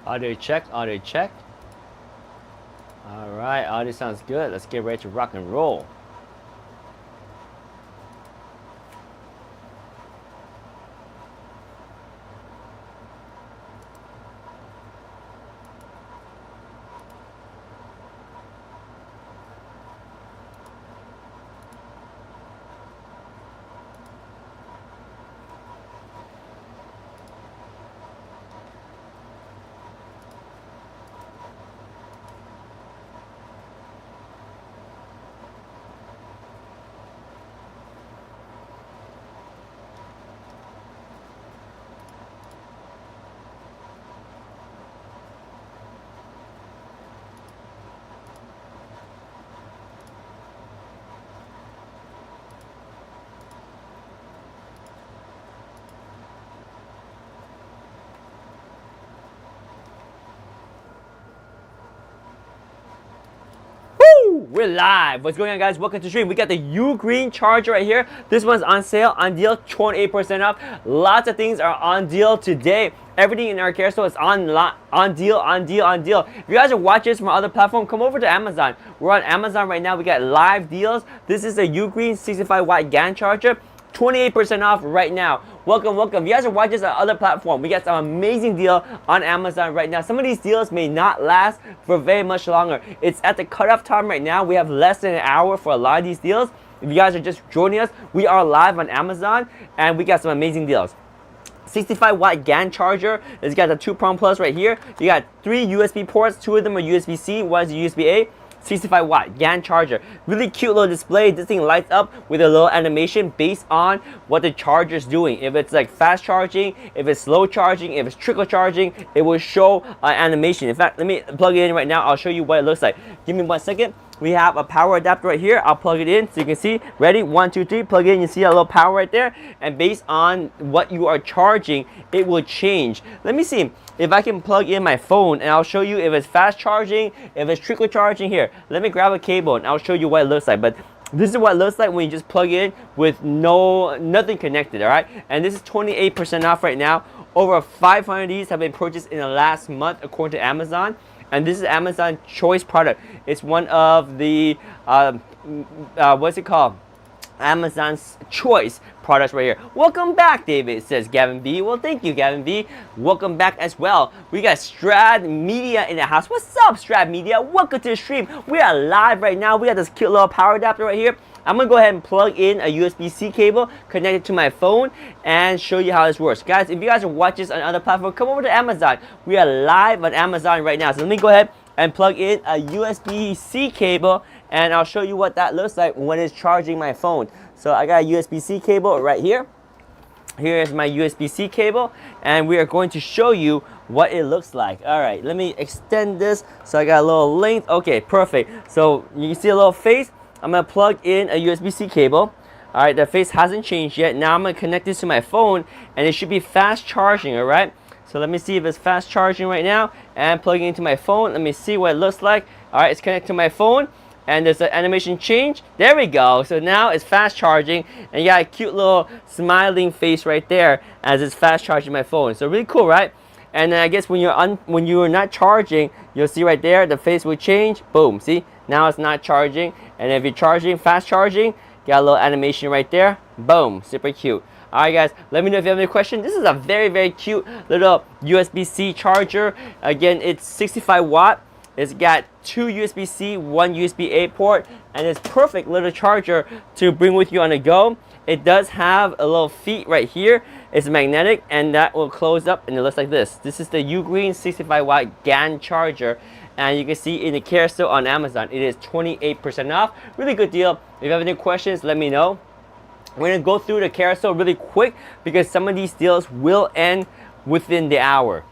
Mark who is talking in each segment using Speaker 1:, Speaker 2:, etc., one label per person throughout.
Speaker 1: Audio check, audio check. All right, audio sounds good. Let's get ready to rock and roll. We're live. What's going on, guys? Welcome to the stream. We got the Ugreen charger right here. This one's on sale, on deal, 28% off. Lots of things are on deal today. Everything in our care store is on deal, on deal, on deal. If you guys are watching this from other platform, come over to Amazon. We're on Amazon right now. We got live deals. This is the Ugreen 65 watt GAN charger. 28% off right now. Welcome, welcome. If you guys are watching this on other platform, we got some amazing deal on Amazon right now. Some of these deals may not last for very much longer. It's at the cutoff time right now. We have less than an hour for a lot of these deals. If you guys are just joining us, we are live on Amazon and we got some amazing deals. 65 watt GAN charger. It's got the 2-prong plus right here. You got 3 USB ports. 2 of them are USB-C, 1 is USB-A. 65 watt GAN charger. Really cute little display. This thing lights up with a little animation based on what the charger is doing. If it's like fast charging, if it's slow charging, if it's trickle charging, it will show animation. In fact, let me plug it in right now. I'll show you what it looks like. Give me 1 second. We have a power adapter right here. I'll plug it in so you can see. Ready? 1, 2, 3. Plug it in. You see a little power right there. And based on what you are charging, it will change. Let me see if I can plug in my phone and I'll show you if it's fast charging, if it's trickle charging. Here, let me grab a cable and I'll show you what it looks like. But this is what it looks like when you just plug it in with nothing connected, all right? And this is 28% off right now. Over 500 of these have been purchased in the last month according to Amazon. And this is Amazon Choice product. It's one of the, what's it called? Amazon's Choice products right here. Welcome back, David, says Gavin B. Well, thank you, Gavin B. Welcome back as well. We got Strad Media in the house. What's up, Strad Media? Welcome to the stream. We are live right now. We got this cute little power adapter right here. I'm going to go ahead and plug in a USB-C cable, connect it to my phone, and show you how this works. Guys, if you guys are watching this on other platforms, come over to Amazon. We are live on Amazon right now. So let me go ahead and plug in a USB-C cable, and I'll show you what that looks like when it's charging my phone. So I got a USB-C cable right here. Here is my USB-C cable, and we are going to show you what it looks like. All right, let me extend this so I got a little length. Okay, perfect. So you can see a little face. I'm going to plug in a USB-C cable. All right, the face hasn't changed yet. Now I'm going to connect this to my phone, and it should be fast charging, all right? So let me see if it's fast charging right now, and plugging into my phone. Let me see what it looks like. All right, it's connected to my phone, and there's an animation change. There we go. So now it's fast charging, and you got a cute little smiling face right there as it's fast charging my phone. So really cool, right? And then I guess when you're not charging, you'll see right there the face will change. Boom, see? Now it's not charging. And if you're charging, fast charging, got a little animation right there. Boom, super cute. All right, guys, let me know if you have any questions. This is a very, very cute little USB-C charger. Again, it's 65 watt. It's got 2 USB-C, 1 USB-A port, and it's perfect little charger to bring with you on the go. It does have a little feet right here. It's magnetic, and that will close up, and it looks like this. This is the Ugreen 65 watt GAN charger, and you can see in the care store on Amazon. It is 28% off. Really good deal. If you have any questions, let me know. We're gonna go through the carousel really quick because some of these deals will end within the hour.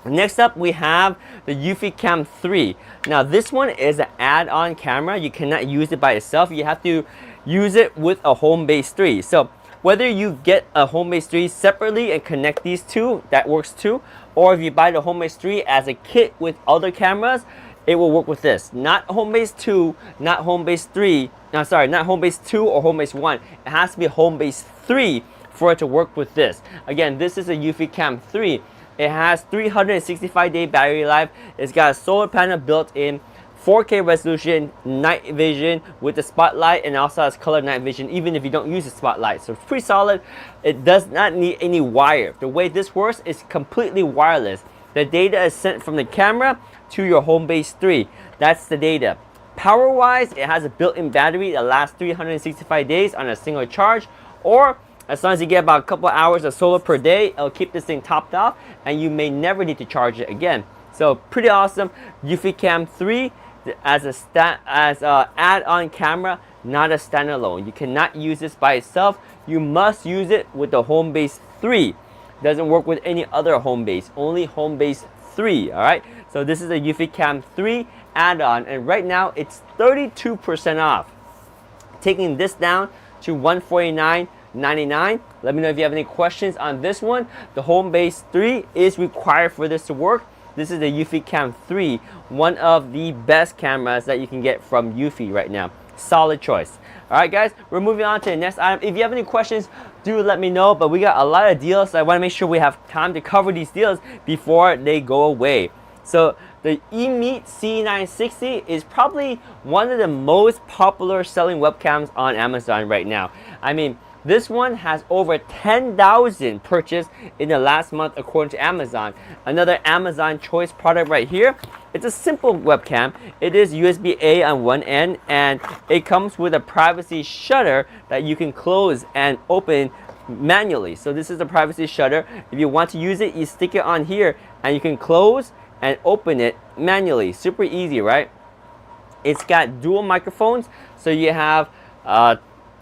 Speaker 1: Next up, we have the Eufy Cam 3. Now this one is an add-on camera. You cannot use it by itself. You have to use it with a Homebase 3. So whether you get a Homebase 3 separately and connect these two, that works too. Or if you buy the Homebase 3 as a kit with other cameras, it will work with this. Not Homebase 2, not Homebase 3. No, sorry, not Homebase 2 or Homebase 1. It has to be Homebase 3 for it to work with this. Again, this is a Eufy Cam 3. It has 365-day battery life. It's got a solar panel built in, 4K resolution, night vision with the spotlight, and also has color night vision even if you don't use the spotlight. So it's pretty solid. It does not need any wire. The way this works is completely wireless. The data is sent from the camera to your HomeBase 3. That's the data. Power wise, it has a built-in battery that lasts 365 days on a single charge, or as long as you get about a couple hours of solar per day, it'll keep this thing topped off and you may never need to charge it again. So pretty awesome. Eufy Cam 3 as a add-on camera, not a standalone. You cannot use this by itself. You must use it with the HomeBase 3. Doesn't work with any other HomeBase, only HomeBase 3. All right, so this is a Eufy Cam 3 add-on, and right now it's 32% off, taking this down to $149.99. Let me know if you have any questions on this one. The HomeBase 3 is required for this to work. This is the Eufy Cam 3, one of the best cameras that you can get from Eufy right now. Solid choice. All right, guys, we're moving on to the next item. If you have any questions, do let me know. But we got a lot of deals, so I want to make sure we have time to cover these deals before they go away. So the eMeet C960 is probably one of the most popular selling webcams on Amazon right now. I mean, this one has over 10,000 purchased in the last month according to Amazon. Another Amazon Choice product right here. It's a simple webcam. It is USB-A on one end, and it comes with a privacy shutter that you can close and open manually. So this is the privacy shutter. If you want to use it, you stick it on here and you can close and open it manually. Super easy, right? It's got dual microphones, so you have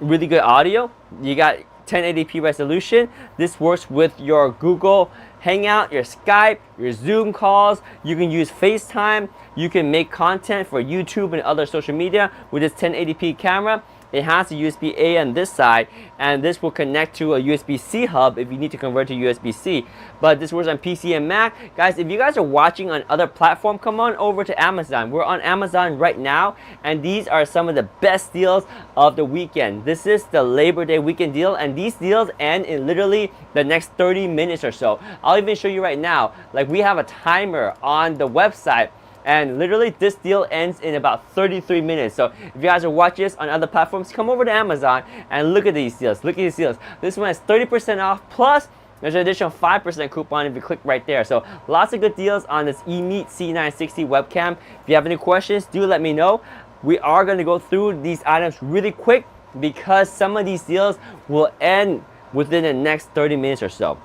Speaker 1: really good audio. You got 1080p resolution. This works with your Google Hangout, your Skype, your Zoom calls. You can use FaceTime. You can make content for YouTube and other social media with this 1080p camera. It has a USB-A on this side, and this will connect to a USB-C hub if you need to convert to USB-C. But this works on PC and Mac. Guys, if you guys are watching on other platforms, come on over to Amazon. We're on Amazon right now, and these are some of the best deals of the weekend. This is the Labor Day weekend deal, and these deals end in literally the next 30 minutes or so. I'll even show you right now. Like, we have a timer on the website, and literally this deal ends in about 33 minutes. So if you guys are watching this on other platforms, come over to Amazon and look at these deals. Look at these deals. This one is 30% off, plus there's an additional 5% coupon if you click right there. So lots of good deals on this eMeet C960 webcam. If you have any questions, do let me know. We are going to go through these items really quick because some of these deals will end within the next 30 minutes or so.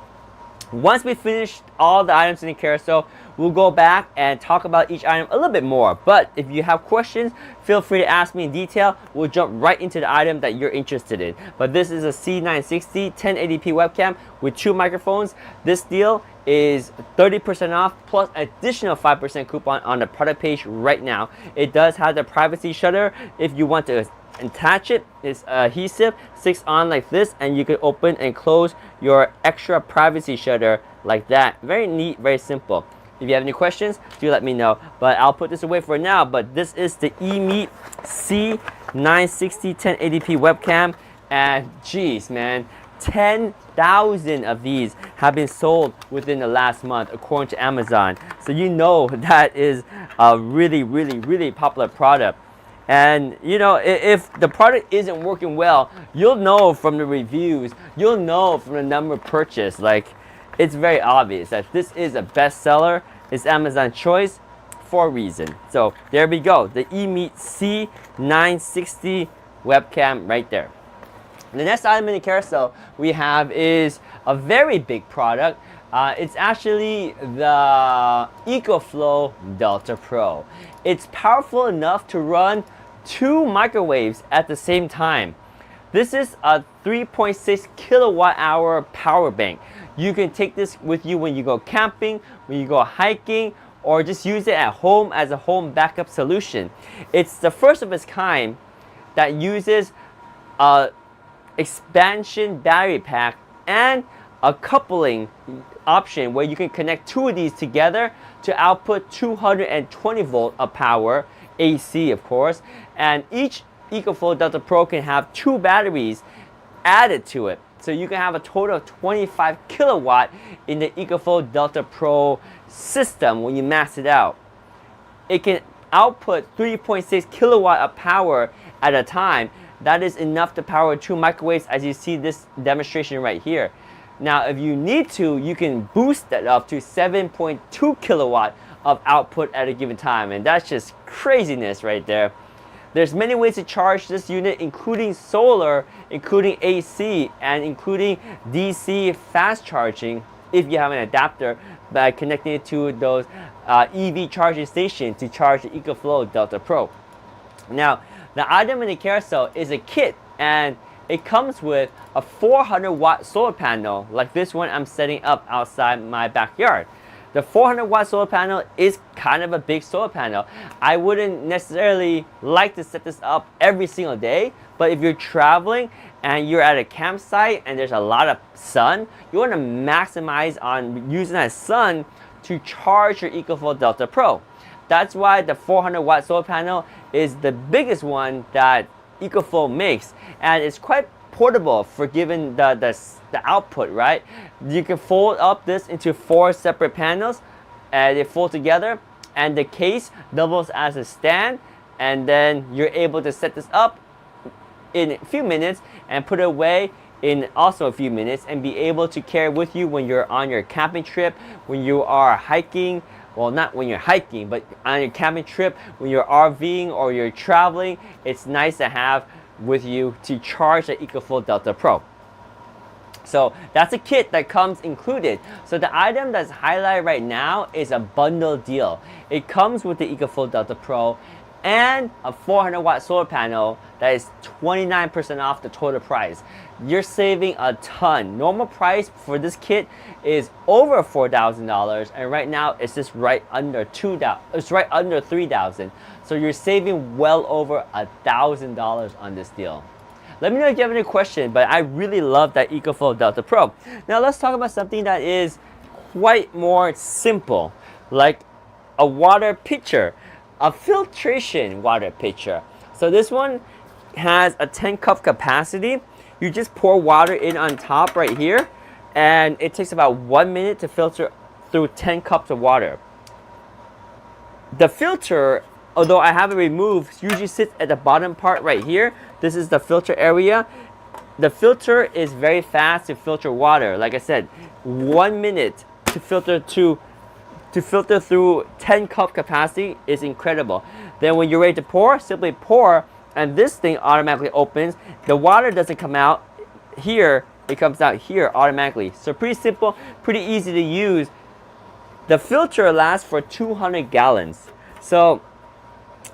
Speaker 1: Once we finish all the items in the carousel, we'll go back and talk about each item a little bit more. But if you have questions, feel free to ask me in detail. We'll jump right into the item that you're interested in. But this is a C960 1080p webcam with 2 microphones. This deal is 30% off plus additional 5% coupon on the product page right now. It does have the privacy shutter if you want to attach it. It's adhesive, sticks on like this, and you can open and close your extra privacy shutter like that. Very neat, very simple. If you have any questions, do let me know. But I'll put this away for now. But this is the eMeet C960 1080p webcam, and geez, man, 10,000 of these have been sold within the last month according to Amazon. So you know that is a really, really, really popular product. And you know, if the product isn't working well, you'll know from the reviews, you'll know from the number purchased. Like, it's very obvious that this is a bestseller. It's Amazon Choice for a reason. So there we go, the eMeet C960 webcam right there. The next item in the carousel we have is a very big product. It's actually the EcoFlow Delta Pro. It's powerful enough to run 2 microwaves at the same time. This is a 3.6 kilowatt hour power bank. You can take this with you when you go camping, when you go hiking, or just use it at home as a home backup solution. It's the first of its kind that uses a expansion battery pack and a coupling option where you can connect 2 of these together to output 220 volt of power, AC of course, and each EcoFlow Delta Pro can have 2 batteries added to it. So you can have a total of 25 kilowatt in the EcoFlow Delta Pro system when you max it out. It can output 3.6 kilowatt of power at a time. That is enough to power 2 microwaves, as you see this demonstration right here. Now, if you need to, you can boost that up to 7.2 kilowatt of output at a given time, and that's just craziness right there. There's many ways to charge this unit, including solar, including AC, and including DC fast charging if you have an adapter by connecting it to those EV charging stations to charge the EcoFlow Delta Pro. Now, the item in the carousel is a kit, and it comes with a 400 watt solar panel like this one I'm setting up outside my backyard. The 400 watt solar panel is kind of a big solar panel. I wouldn't necessarily like to set this up every single day, but if you're traveling and you're at a campsite and there's a lot of sun, you want to maximize on using that sun to charge your EcoFlow Delta Pro. That's why the 400 watt solar panel is the biggest one that EcoFlow makes, and it's quite portable for given the output, right? You can fold up this into 4 separate panels, and they fold together, and the case doubles as a stand, and then you're able to set this up in a few minutes and put it away in also a few minutes, and be able to carry with you when you're on your camping trip, when you are hiking. Well, not when you're hiking, but on your camping trip, when you're RVing or you're traveling, it's nice to have with you to charge the EcoFlow Delta Pro. So that's a kit that comes included. So the item that's highlighted right now is a bundle deal. It comes with the EcoFlow Delta Pro and a 400 watt solar panel that is 29% off the total price. You're saving a ton. Normal price for this kit is over $4,000, and right now it's just right under $2,000. It's right under $3,000. So you're saving well over $1,000 on this deal. Let me know if you have any questions, but I really love that EcoFlow Delta Pro. Now let's talk about something that is quite more simple, like a water pitcher, a filtration water pitcher. So this one has a 10 cup capacity. You just pour water in on top right here, and it takes about 1 minute to filter through 10 cups of water. The filter, although I have it removed, usually sits at the bottom part right here. This is the filter area. The filter is very fast to filter water. Like I said, 1 minute to filter through 10 cup capacity is incredible. Then when you're ready to pour, simply pour, and this thing automatically opens. The water doesn't come out here, it comes out here automatically. So pretty simple, pretty easy to use. The filter lasts for 200 gallons. So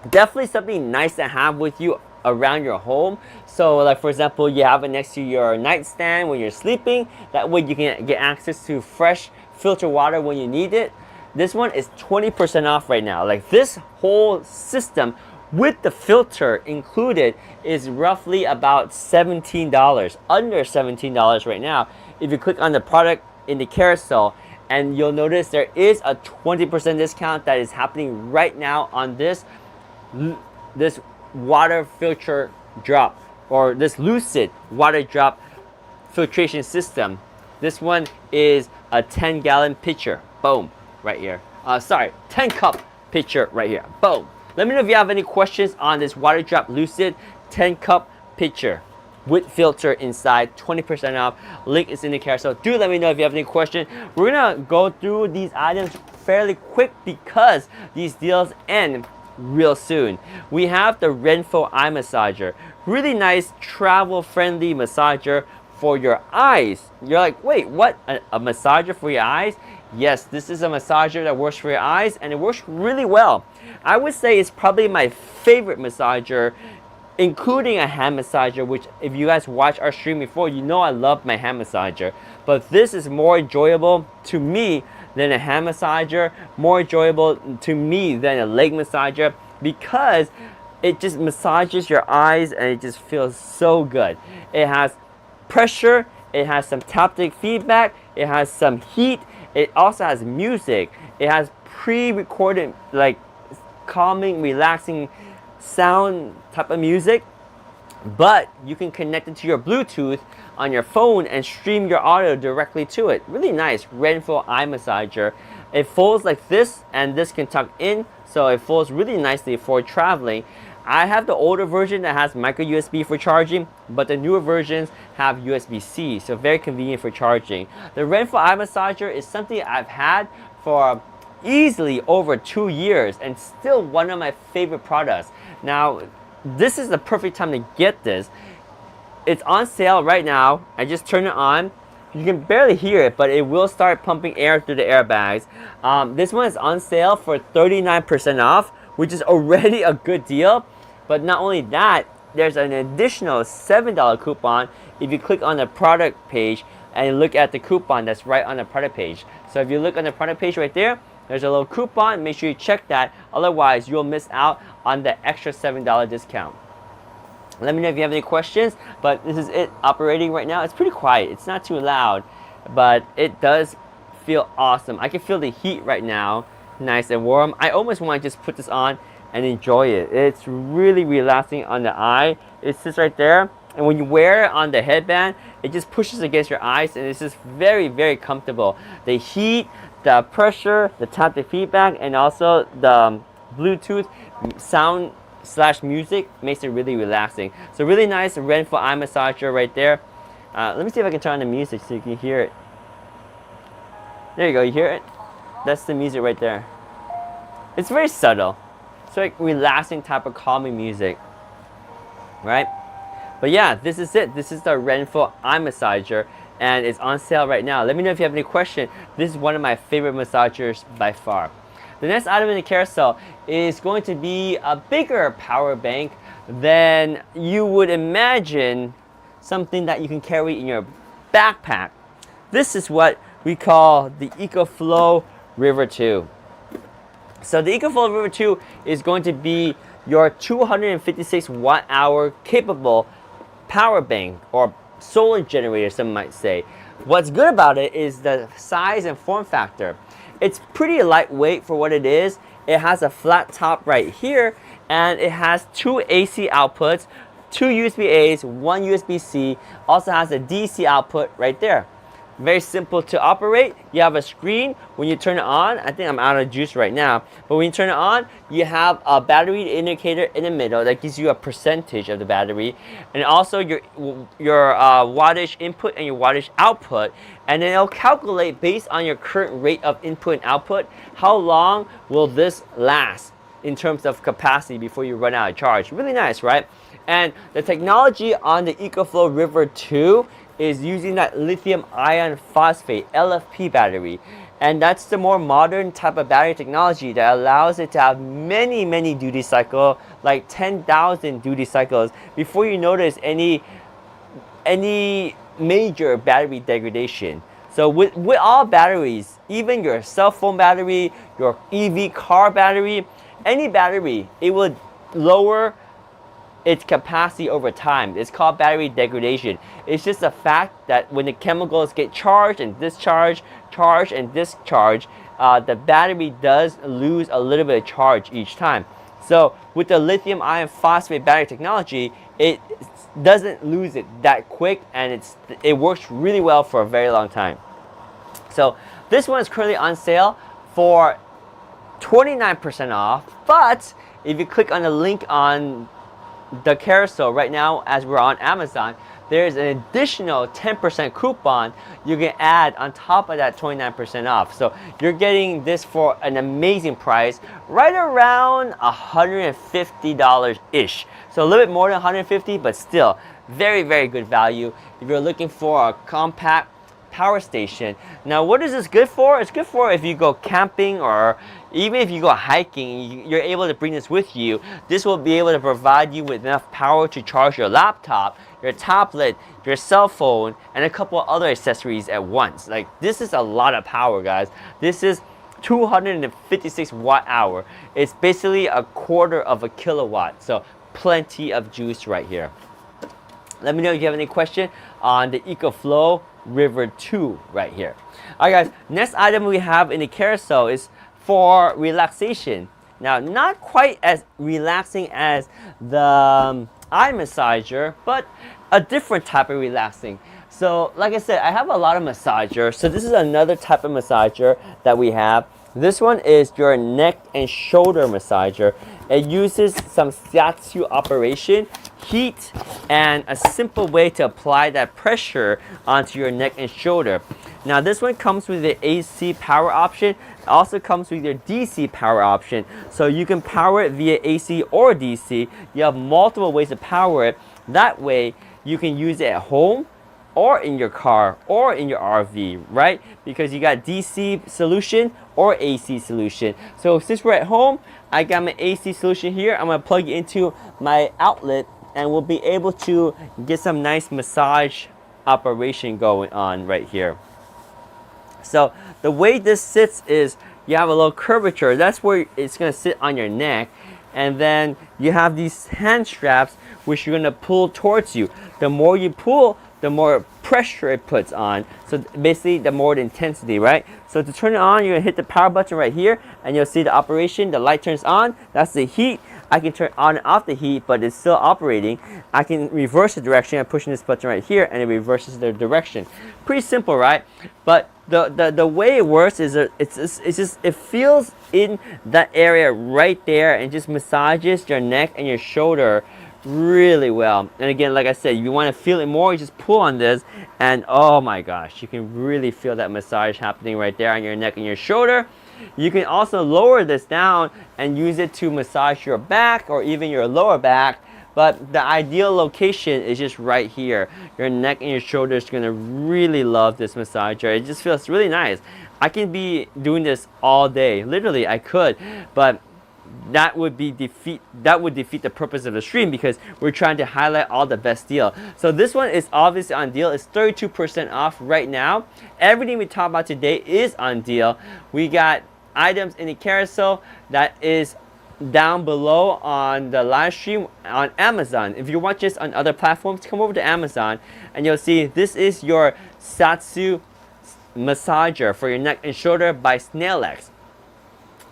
Speaker 1: definitely something nice to have with you around your home. So like for example, you have it next to your nightstand when you're sleeping. That way you can get access to fresh filter water when you need it. This one is 20% off right now. Like this whole system with the filter included is roughly about $17, under $17 right now. If you click on the product in the carousel, and you'll notice there is a 20% discount that is happening right now on this water filter drop, or this Lucid water drop filtration system. This one is a 10-gallon pitcher. Boom, right here. 10 cup pitcher right here. Boom. Let me know if you have any questions on this water drop Lucid 10 cup pitcher with filter inside, 20% off. Link is in the carousel. Do let me know if you have any questions. We're gonna go through these items fairly quick because these deals end real soon. We have the Renpho eye massager. Really nice travel friendly massager for your eyes. You're like, wait, what? A massager for your eyes? Yes, this is a massager that works for your eyes, and it works really well. I would say it's probably my favorite massager, including a hand massager, which if you guys watch our stream before, you know I love my hand massager. But this is more enjoyable to me than a hand massager, more enjoyable to me than a leg massager, because it just massages your eyes and it just feels so good. It has pressure, it has some taptic feedback, it has some heat, it also has music, it has pre-recorded like calming, relaxing sound type of music. but you can connect it to your Bluetooth on your phone and stream your audio directly to it. Really nice Renpho eye massager. It folds like this, and this can tuck in, so it folds really nicely for traveling. I have the older version that has micro USB for charging, but the newer versions have USB-C, so very convenient for charging. The Renpho eye massager is something I've had for easily over 2 years and still one of my favorite products. Now, this is the perfect time to get this. It's on sale right now. I just turned it on. You can barely hear it, but it will start pumping air through the airbags. This one is on sale for 39% off, which is already a good deal. But not only that, there's an additional $7 coupon if you click on the product page and look at the coupon that's right on the product page. So if you look on the product page right there, there's a little coupon. Make sure you check that. Otherwise, you'll miss out on the extra $7 discount. Let me know if you have any questions, but this is it operating right now. It's pretty quiet. It's not too loud, but it does feel awesome. I can feel the heat right now, nice and warm. I almost want to just put this on and enjoy it. It's really relaxing on the eye. It sits right there, and when you wear it on the headband, it just pushes against your eyes, and it's just very, very comfortable. The heat, the pressure, the taptic feedback, and also the Bluetooth sound / music makes it really relaxing. So really nice Renpho eye massager right there. Let me see if I can turn on the music so you can hear it. There you go, you hear it? That's the music right there. It's very subtle. It's like relaxing type of calming music, right? But yeah, this is it. This is the Renpho eye massager, and it's on sale right now. Let me know if you have any question. This is one of my favorite massagers by far. The next item in the carousel is going to be a bigger power bank than you would imagine, something that you can carry in your backpack. This is what we call the EcoFlow River 2. So the EcoFlow River 2 is going to be your 256 watt-hour capable power bank, or solar generator, some might say. What's good about it is the size and form factor. It's pretty lightweight for what it is. It has a flat top right here, and it has 2 AC outputs, 2 USB-A's, 1 USB-C. Also has a DC output right there. Very simple to operate. You have a screen. When you turn it on, I think I'm out of juice right now, but when you turn it on, you have a battery indicator in the middle that gives you a percentage of the battery, and also your wattage input and your wattage output, and then it'll calculate based on your current rate of input and output, how long will this last in terms of capacity before you run out of charge. Really nice, right? And the technology on the EcoFlow River 2 is using that lithium iron phosphate LFP battery, and that's the more modern type of battery technology that allows it to have many duty cycles, like 10,000 duty cycles, before you notice any major battery degradation. So with all batteries, even your cell phone battery, your EV car battery, any battery, it will lower its capacity over time. It's called battery degradation. It's just a fact that when the chemicals get charged and discharged, charged and discharged, the battery does lose a little bit of charge each time. So with the lithium iron phosphate battery technology, it doesn't lose it that quick, and it works really well for a very long time. So this one is currently on sale for 29% off, but if you click on the link on the carousel right now, as we're on Amazon, there's an additional 10% coupon you can add on top of that 29% off. So you're getting this for an amazing price, right around $150-ish. So a little bit more than $150, but still very good value if you're looking for a compact power station. Now, what is this good for? It's good for if you go camping, or even if you go hiking, you're able to bring this with you. This will be able to provide you with enough power to charge your laptop, your tablet, your cell phone, and a couple of other accessories at once. Like, this is a lot of power, guys. This is 256 watt-hour. It's basically a quarter of a kilowatt. So plenty of juice right here. Let me know if you have any question on the EcoFlow River 2 right here. Alright guys, next item we have in the carousel is for relaxation. Now, not quite as relaxing as the eye massager, but a different type of relaxing. So like I said, I have a lot of massagers. So this is another type of massager that we have. This one is your neck and shoulder massager. It uses some shiatsu operation, heat, and a simple way to apply that pressure onto your neck and shoulder. Now this one comes with the AC power option. It also comes with your DC power option. So you can power it via AC or DC. You have multiple ways to power it. That way you can use it at home, or in your car, or in your RV, right? Because you got DC solution or AC solution. So since we're at home, I got my AC solution here. I'm gonna plug it into my outlet and we'll be able to get some nice massage operation going on right here. So the way this sits is you have a little curvature. That's where it's gonna sit on your neck. And then you have these hand straps which you're gonna pull towards you. The more you pull, the more pressure it puts on. So basically the more the intensity, right? So to turn it on, you're gonna hit the power button right here and you'll see the operation. The light turns on, that's the heat. I can turn on and off the heat, but it's still operating. I can reverse the direction. I'm pushing this button right here and it reverses the direction. Pretty simple, right? But the way it works is it feels in that area right there and just massages your neck and your shoulder really well. And again, like I said, if you want to feel it more, you just pull on this and oh my gosh, you can really feel that massage happening right there on your neck and your shoulder. You can also lower this down and use it to massage your back or even your lower back, but the ideal location is just right here. Your neck and your shoulder is going to really love this massager. It just feels really nice. I can be doing this all day. Literally, I could, but that would defeat the purpose of the stream because we're trying to highlight all the best deal. So this one is obviously on deal. It's 32% off right now. Everything we talk about today is on deal. We got items in the carousel that is down below on the live stream on Amazon. If you want just on other platforms, come over to Amazon and you'll see this is your Shiatsu massager for your neck and shoulder by SnailX.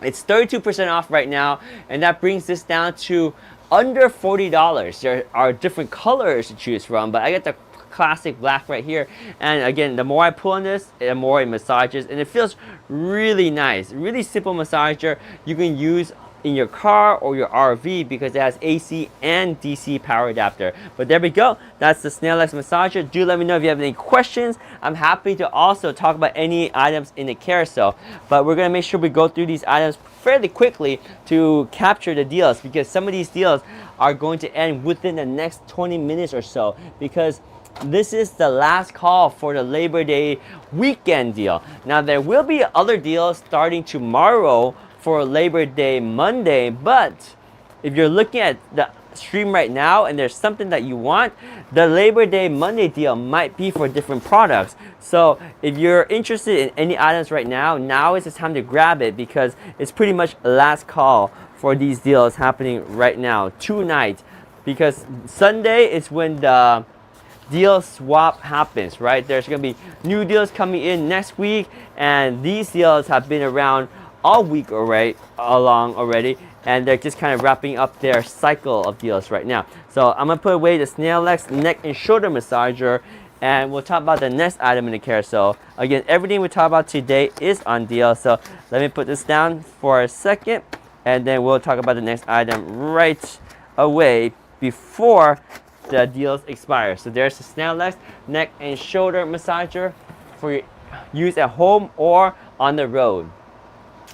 Speaker 1: It's 32% off right now, and that brings this down to under $40. There are different colors to choose from, but I get the classic black right here. And again, the more I pull on this, the more it massages, and it feels really nice. Really simple massager you can use in your car or your RV because it has AC and DC power adapter. But there we go. That's the SnailX massager. Do let me know if you have any questions. I'm happy to also talk about any items in the carousel. But we're gonna make sure we go through these items fairly quickly to capture the deals because some of these deals are going to end within the next 20 minutes or so because this is the last call for the Labor Day weekend deal. Now there will be other deals starting tomorrow for Labor Day Monday, but if you're looking at the stream right now and there's something that you want, the Labor Day Monday deal might be for different products. So if you're interested in any items right now, now is the time to grab it because it's pretty much last call for these deals happening right now tonight, because Sunday is when the deal swap happens, right? There's gonna be new deals coming in next week, and these deals have been around all week already, and they're just kind of wrapping up their cycle of deals right now. So I'm gonna put away the SnailX neck and shoulder massager, and we'll talk about the next item in the carousel. Again, everything we talk about today is on deal, so let me put this down for a second, and then we'll talk about the next item right away before the deals expire. So there's the SnailX neck and shoulder massager for use at home or on the road.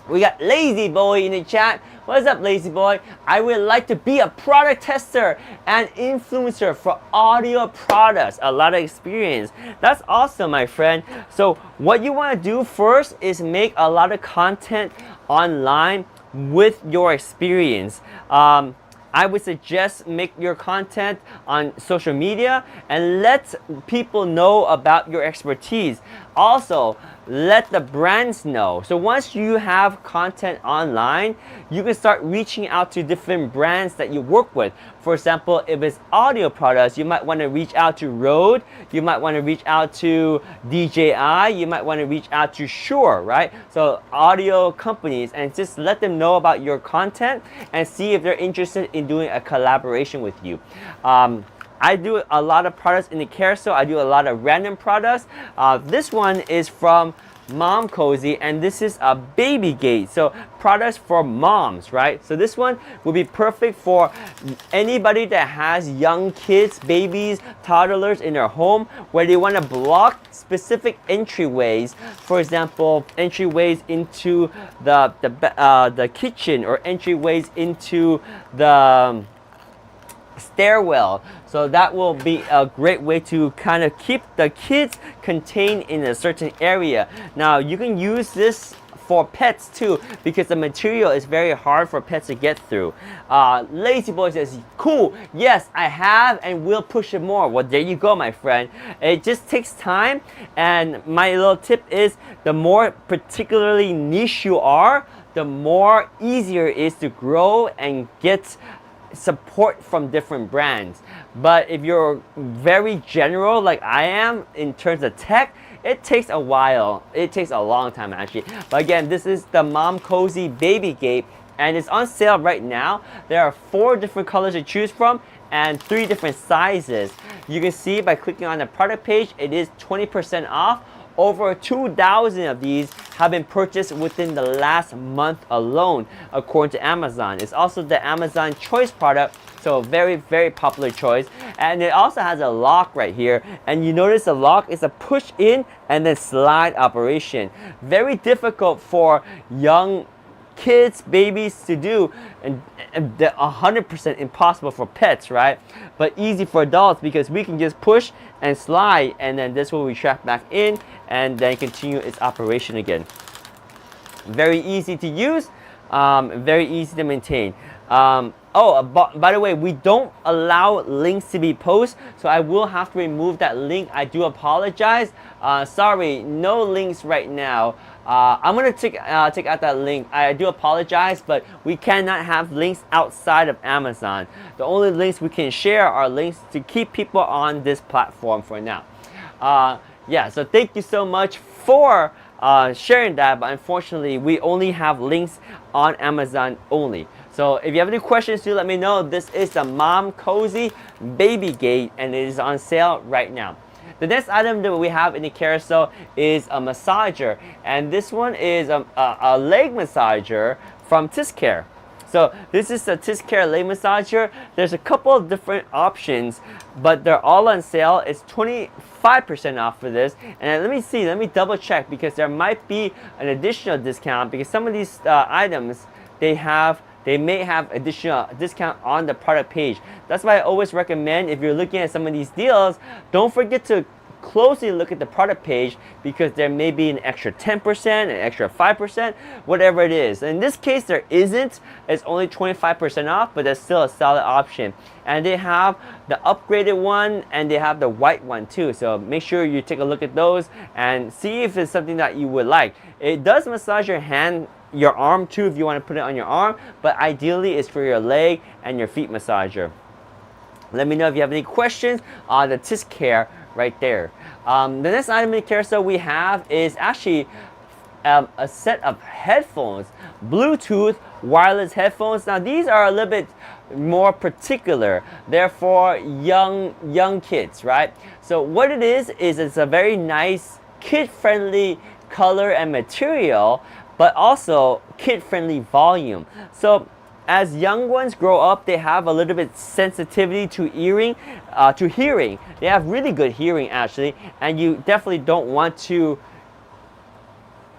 Speaker 1: We got Lazy Boy in the chat. What's up, Lazy Boy? I would like to be a product tester and influencer for audio products. A lot of experience. That's awesome, my friend. So what you want to do first is make a lot of content online with your experience. I would suggest make your content on social media and let people know about your expertise. Also, let the brands know. So once you have content online, you can start reaching out to different brands that you work with. For example, if it's audio products, you might want to reach out to Rode, you might want to reach out to DJI, you might want to reach out to Shure, right? So audio companies, and just let them know about your content and see if they're interested in doing a collaboration with you. I do a lot of products in the carousel. I do a lot of random products. This one is from Mom Cozy, and this is a baby gate. So products for moms, right? So this one will be perfect for anybody that has young kids, babies, toddlers in their home, where they want to block specific entryways. For example, entryways into the kitchen, or entryways into the stairwell. So that will be a great way to kind of keep the kids contained in a certain area. Now you can use this for pets too, because the material is very hard for pets to get through. Lazy Boy says, cool, yes, I have and will push it more. Well, there you go, my friend. It just takes time, and my little tip is, the more particularly niche you are, the more easier it is to grow and get support from different brands. But if you're very general like I am in terms of tech, it takes a while. It takes a long time actually. But again, this is the Mom Cozy Baby Gate, and it's on sale right now. There are 4 different colors to choose from and 3 different sizes. You can see by clicking on the product page, it is 20% off. Over 2,000 of these have been purchased within the last month alone, according to Amazon. It's also the Amazon Choice product, so a very, very popular choice. And it also has a lock right here. And you notice the lock is a push in and then slide operation. Very difficult for young kids, babies to do, and 100% impossible for pets, right? But easy for adults, because we can just push and slide, and then this will retract back in and then continue its operation again. Very easy to use, very easy to maintain. By the way, we don't allow links to be posted, so I will have to remove that link. I do apologize. Sorry, no links right now. I'm gonna take out that link. I do apologize, but we cannot have links outside of Amazon. The only links we can share are links to keep people on this platform for now. Yeah, so thank you so much for sharing that, but unfortunately we only have links on Amazon only. So if you have any questions, do let me know. This is the Mom Cozy Baby Gate, and it is on sale right now. The next item that we have in the carousel is a massager, and this one is a leg massager from Tiscare. So this is the Tiscare leg massager. There's a couple of different options, but they're all on sale. It's 25% off for this. And let me double check, because there might be an additional discount, because some of these items, they may have additional discount on the product page. That's why I always recommend, if you're looking at some of these deals, don't forget to closely look at the product page, because there may be an extra 10%, an extra 5%, whatever it is. In this case, there isn't. It's only 25% off, but that's still a solid option. And they have the upgraded one, and they have the white one too. So make sure you take a look at those and see if it's something that you would like. It does massage your arm too, if you want to put it on your arm, but ideally it's for your leg and your feet massager. Let me know if you have any questions on the Tiscare right there. The next item in the carousel we have is actually a set of headphones, Bluetooth wireless headphones. Now these are a little bit more particular. They're for young kids, right? So what it is it's a very nice kid-friendly color and material, but also kid-friendly volume. So as young ones grow up, they have a little bit sensitivity to hearing. They have really good hearing actually, and you definitely don't want to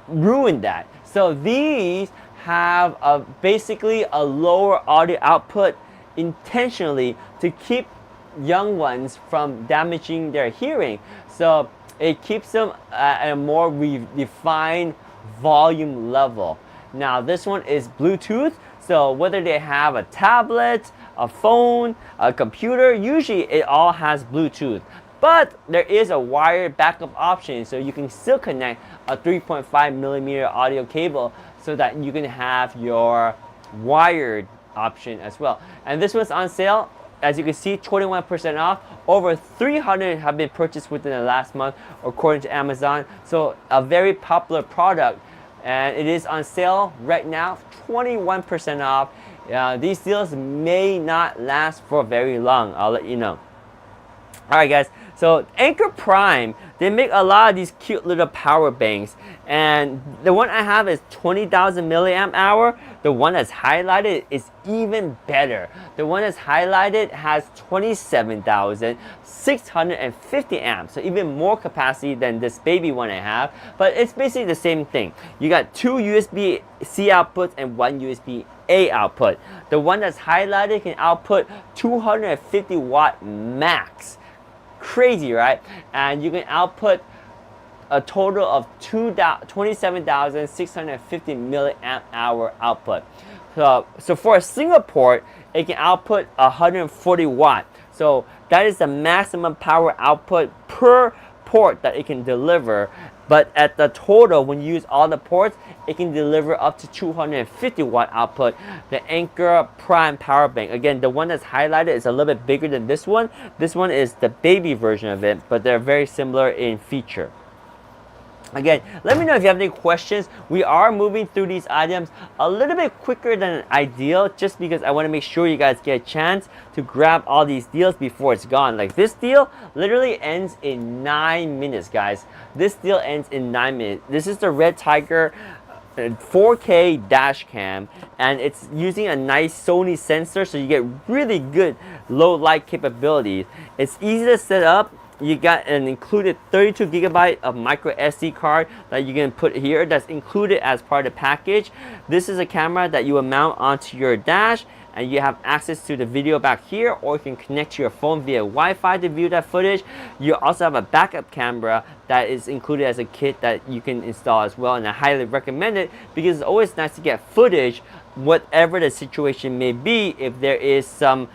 Speaker 1: ruin that. So these have basically a lower audio output intentionally to keep young ones from damaging their hearing. So it keeps them at a more refined volume level. Now this one is Bluetooth, so whether they have a tablet, a phone, a computer, usually it all has Bluetooth. But there is a wired backup option, so you can still connect a 3.5 millimeter audio cable so that you can have your wired option as well. And this one's on sale. As you can see, 21% off. Over 300 have been purchased within the last month, according to Amazon. So a very popular product, and it is on sale right now, 21% off. These deals may not last for very long. I'll let you know. Alright guys, so Anker Prime, they make a lot of these cute little power banks, and the one I have is 20,000 milliamp hour. The one that's highlighted is even better. The one that's highlighted has 27,650 amps, so even more capacity than this baby one I have, but it's basically the same thing. You got 2 USB-C outputs and 1 USB-A output. The one that's highlighted can output 250 watt max. Crazy, right? And you can output a total of 27,650 milliamp hour output. So for a single port, it can output 140 watt. So that is the maximum power output per port that it can deliver. But at the total, when you use all the ports, it can deliver up to 250 watt output. The Anker Prime power bank. Again, the one that's highlighted is a little bit bigger than this one. This one is the baby version of it, but they're very similar in feature. Again, let me know if you have any questions. We are moving through these items a little bit quicker than ideal, just because I want to make sure you guys get a chance to grab all these deals before it's gone. Like this deal literally ends in 9 minutes, guys. This deal ends in 9 minutes. This is the Red Tiger 4K dash cam, and it's using a nice Sony sensor, so you get really good low light capabilities. It's easy to set up. You got an included 32 gigabyte of micro SD card that you can put here. That's included as part of the package. This is a camera that you will mount onto your dash, and you have access to the video back here, or you can connect to your phone via Wi-Fi to view that footage. You also have a backup camera that is included as a kit that you can install as well, and I highly recommend it because it's always nice to get footage, whatever the situation may be, if there is some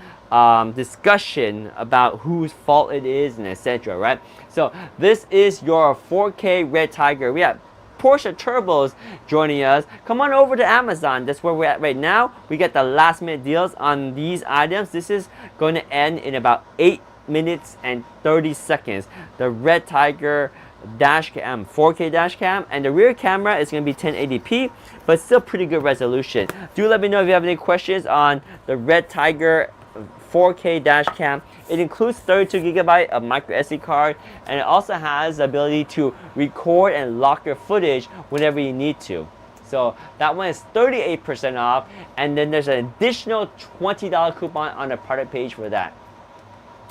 Speaker 1: discussion about whose fault it is and etc. Right? So this is your 4K Red Tiger. We have Porsche Turbos joining us. Come on over to Amazon. That's where we're at right now. We get the last minute deals on these items. This is going to end in about 8 minutes and 30 seconds. The Red Tiger dash cam, 4K dash cam, and the rear camera is going to be 1080p, but still pretty good resolution. Do let me know if you have any questions on the Red Tiger 4K dash cam. It includes 32 gigabyte of micro SD card, and it also has the ability to record and lock your footage whenever you need to. So that one is 38% off, and then there's an additional $20 coupon on the product page for that.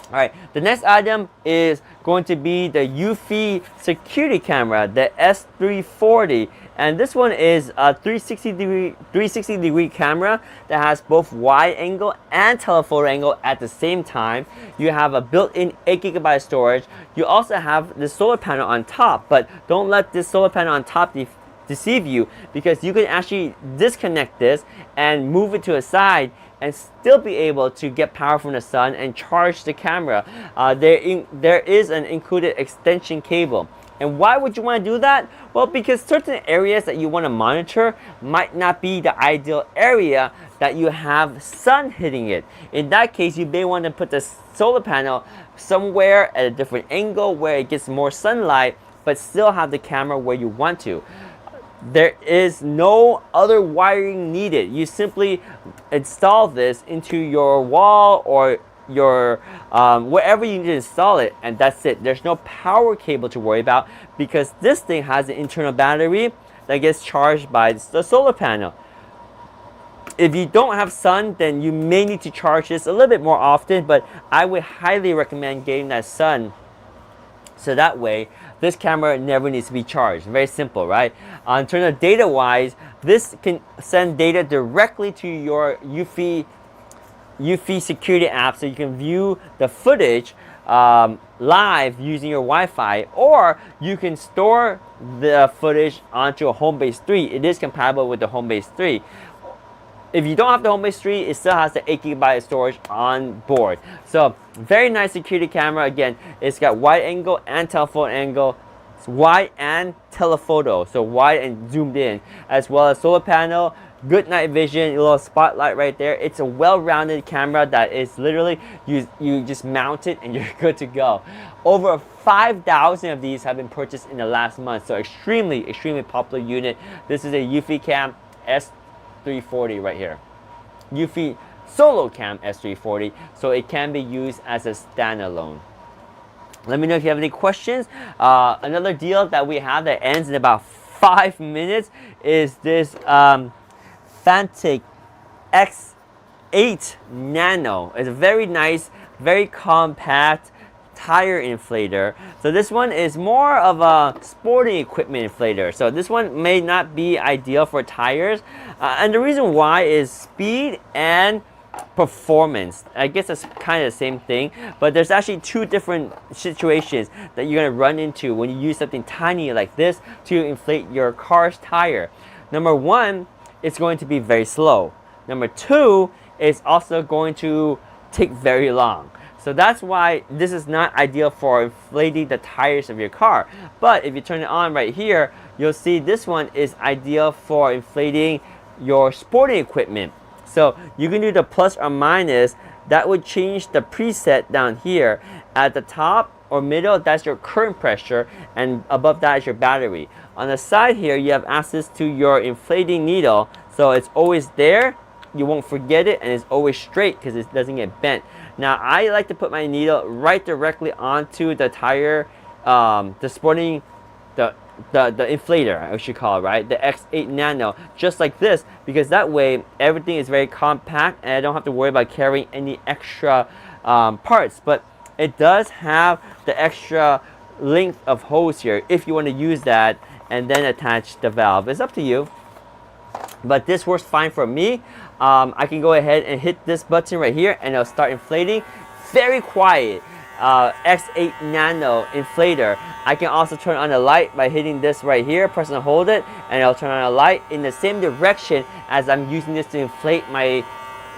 Speaker 1: Alright, the next item is going to be the Eufy security camera, the S340. And this one is a 360 degree camera that has both wide angle and telephoto angle at the same time. You have a built-in 8 gigabyte storage. You also have the solar panel on top, but don't let this solar panel on top deceive you, because you can actually disconnect this and move it to a side and still be able to get power from the sun and charge the camera. There is an included extension cable. And why would you want to do that? Well, because certain areas that you want to monitor might not be the ideal area that you have sun hitting it. In that case, you may want to put the solar panel somewhere at a different angle where it gets more sunlight, but still have the camera where you want to. There is no other wiring needed. You simply install this into your wall or your wherever you need to install it, and that's it. There's no power cable to worry about, because this thing has an internal battery that gets charged by the solar panel. If you don't have sun, then you may need to charge this a little bit more often, but I would highly recommend getting that sun, so that way this camera never needs to be charged. Very simple, right? In terms of data wise, this can send data directly to your Eufy security app, so you can view the footage live using your Wi-Fi, or you can store the footage onto a Homebase 3. It is compatible with the Homebase 3. If you don't have the Homebase 3, it still has the 8 gigabyte storage on board. So very nice security camera. Again, it's got wide angle and telephoto angle. wide and telephoto, so wide and zoomed in, as well as solar panel, good night vision, a little spotlight right there. It's a well-rounded camera that is literally, you just mount it and you're good to go. Over 5,000 of these have been purchased in the last month, so extremely popular unit. This is a Eufy Cam S340 right here. Eufy Solo Cam S340, so it can be used as a standalone. Let me know if you have any questions. Another deal that we have that ends in about 5 minutes is this Fanatec X8 Nano. It's a very nice, very compact tire inflator. So this one is more of a sporting equipment inflator. So this one may not be ideal for tires. And the reason why is speed and performance. I guess that's kind of the same thing, but there's actually two different situations that you're going to run into when you use something tiny like this to inflate your car's tire. Number one, it's going to be very slow. Number two, it's also going to take very long. So that's why this is not ideal for inflating the tires of your car. But if you turn it on right here, you'll see this one is ideal for inflating your sporting equipment. So you can do the plus or minus. That would change the preset down here. At the top or middle, that's your current pressure, and above that is your battery. On the side here, you have access to your inflating needle, so it's always there. You won't forget it, and it's always straight because it doesn't get bent. Now, I like to put my needle right directly onto the tire, the sporting, the inflator, I should call it, right? The X8 Nano, just like this, because that way everything is very compact and I don't have to worry about carrying any extra parts. But it does have the extra length of hose here if you want to use that and then attach the valve. It's up to you, but this works fine for me. I can go ahead and hit this button right here and it'll start inflating. Very quiet. X8 Nano inflator. I can also turn on the light by hitting this right here, press and hold it, and it'll turn on a light in the same direction as I'm using this to inflate my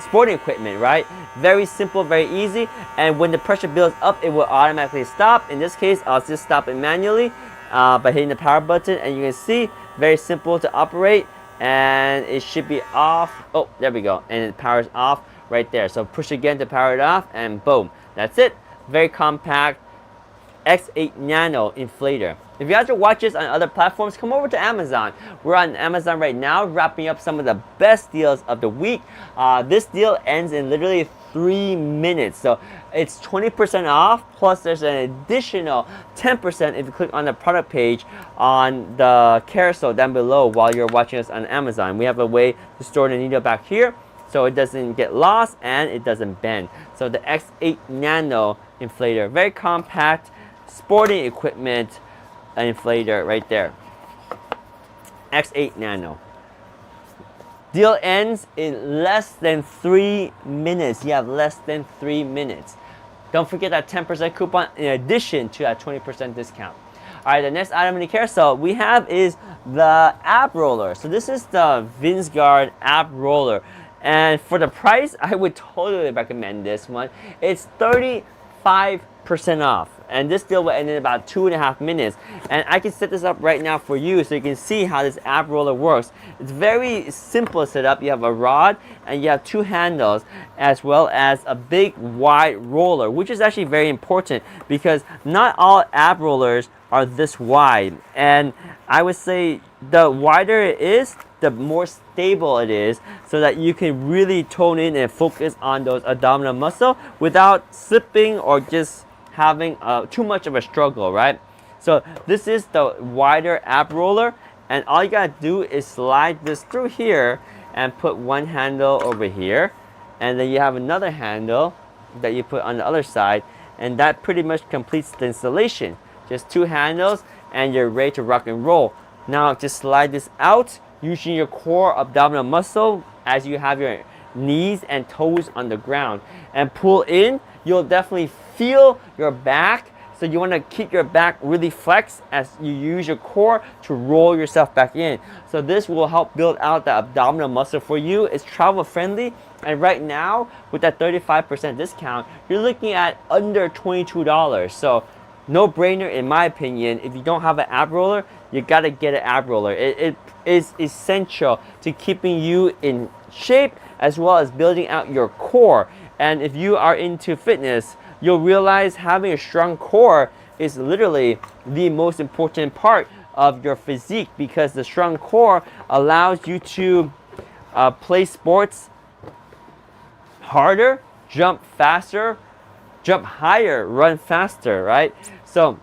Speaker 1: sporting equipment, right? Very simple, very easy, and when the pressure builds up, it will automatically stop. In this case, I'll just stop it manually by hitting the power button, and you can see, very simple to operate, and it should be off. Oh, there we go, and it powers off right there. So push again to power it off, and boom, that's it. Very compact X8 Nano inflator. If you guys to watch this on other platforms, come over to Amazon. We're on Amazon right now, wrapping up some of the best deals of the week. This deal ends in literally 3 minutes, so it's 20% off, plus there's an additional 10% if you click on the product page on the carousel down below while you're watching us on Amazon. We have a way to store the needle back here so it doesn't get lost and it doesn't bend. So the X8 Nano inflator, very compact sporting equipment inflator right there. X8 Nano. Deal ends in less than 3 minutes. You have less than 3 minutes. Don't forget that 10% coupon in addition to that 20% discount. All right, the next item in the carousel we have is the ab roller. So this is the Vinceguard ab roller. And for the price, I would totally recommend this one. It's 35% off. And this deal will end in about 2.5 minutes. And I can set this up right now for you so you can see how this ab roller works. It's very simple setup. You have a rod and you have 2 handles as well as a big wide roller, which is actually very important because not all ab rollers are this wide. And I would say the wider it is, the more stable it is, so that you can really tone in and focus on those abdominal muscle without slipping or just having too much of a struggle, right? So this is the wider ab roller, and all you gotta do is slide this through here and put one handle over here, and then you have another handle that you put on the other side, and that pretty much completes the installation. Just 2 handles and you're ready to rock and roll. Now just slide this out using your core abdominal muscle as you have your knees and toes on the ground, and pull in. You'll definitely feel your back, so you want to keep your back really flexed as you use your core to roll yourself back in. So this will help build out the abdominal muscle for you. It's travel friendly, and right now with that 35% discount, you're looking at under $22. So no brainer in my opinion. If you don't have an ab roller, you gotta get an ab roller. It is essential to keeping you in shape as well as building out your core. And if you are into fitness, you'll realize having a strong core is literally the most important part of your physique, because the strong core allows you to play sports harder, jump faster, jump higher, run faster, right? So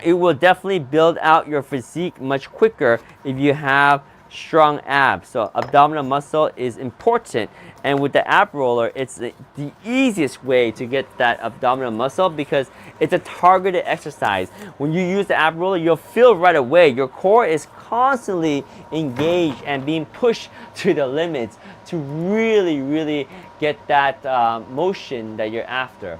Speaker 1: it will definitely build out your physique much quicker if you have strong abs. So abdominal muscle is important, and with the ab roller, it's the easiest way to get that abdominal muscle because it's a targeted exercise. When you use the ab roller, you'll feel right away your core is constantly engaged and being pushed to the limits to really get that motion that you're after.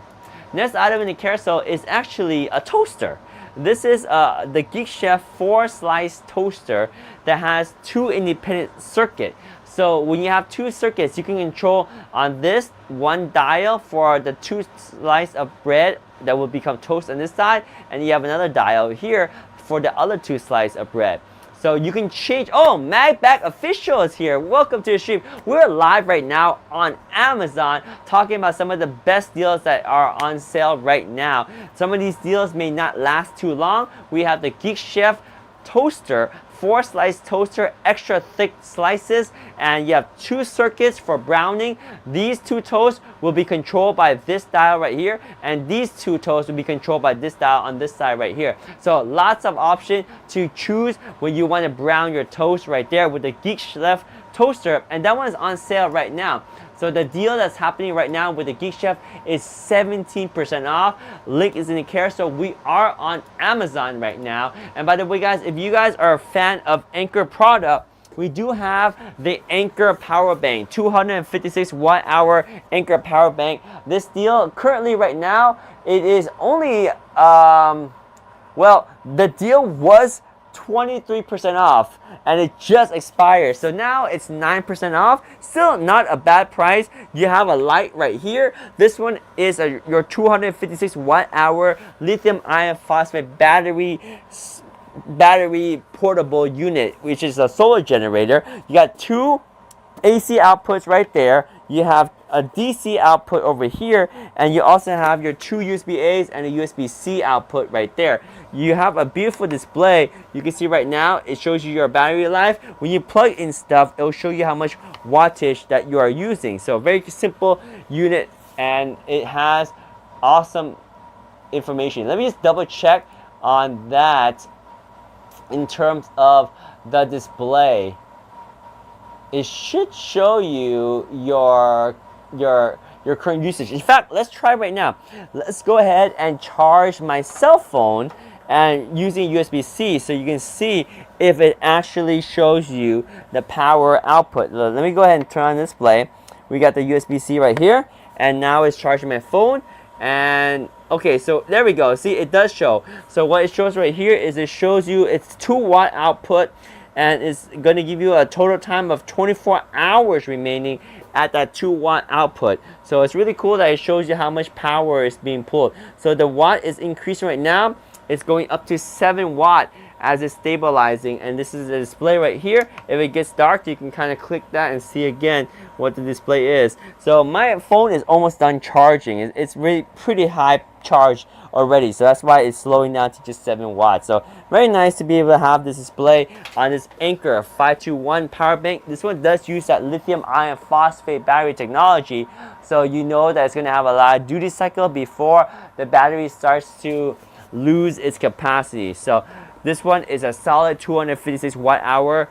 Speaker 1: Next item in the carousel is actually a toaster. This is the Geek Chef 4-slice toaster that has 2 independent circuits. So when you have 2 circuits, you can control on this one dial for the 2 slices of bread that will become toast on this side, and you have another dial here for the other 2 slices of bread. So you can change. Oh, MagBag Official is here. Welcome to the stream. We're live right now on Amazon talking about some of the best deals that are on sale right now. Some of these deals may not last too long. We have the Geek Chef toaster, 4-slice toaster, extra thick slices, and you have 2 circuits for browning. These 2 toasts will be controlled by this dial right here, and these 2 toasts will be controlled by this dial on this side right here. So lots of options to choose when you want to brown your toast right there with the Geek Chef toaster, and that one is on sale right now. So the deal that's happening right now with the Geek Chef is 17% off. Link is in the carousel. We are on Amazon right now. And by the way, guys, if you guys are a fan of Anker product, we do have the Anker Power Bank, 256 watt-hour Anker Power Bank. This deal currently right now, it is only, well, the deal was 23% off and it just expired, so now it's 9% off. Still not a bad price. You have a light right here. This one is your 256 watt-hour lithium iron phosphate battery portable unit, which is a solar generator. You got 2 AC outputs right there. You have a DC output over here, and you also have your 2 USB-A's and a USB-C output right there. You have a beautiful display. You can see right now it shows you your battery life. When you plug in stuff, it will show you how much wattage that you are using. So very simple unit, and it has awesome information. Let me just double check on that in terms of the display. It should show you your current usage. In fact, let's try right now. Let's go ahead and charge my cell phone and using USB-C so you can see if it actually shows you the power output. Let me go ahead and turn on the display. We got the USB-C right here, and now it's charging my phone. And okay, so there we go. See, it does show. So what it shows right here is it shows you it's 2 watt output, and it's going to give you a total time of 24 hours remaining at that 2 watt output. So it's really cool that it shows you how much power is being pulled. So the watt is increasing right now. It's going up to 7 watt as it's stabilizing, and this is the display right here. If it gets dark, you can kind of click that and see again what the display is. So my phone is almost done charging. It's really pretty high charge already, so that's why it's slowing down to just 7 watts. So very nice to be able to have this display on this Anker 521 power bank. This one does use that lithium iron phosphate battery technology, so you know that it's going to have a lot of duty cycle before the battery starts to lose its capacity. So this one is a solid 256 watt-hour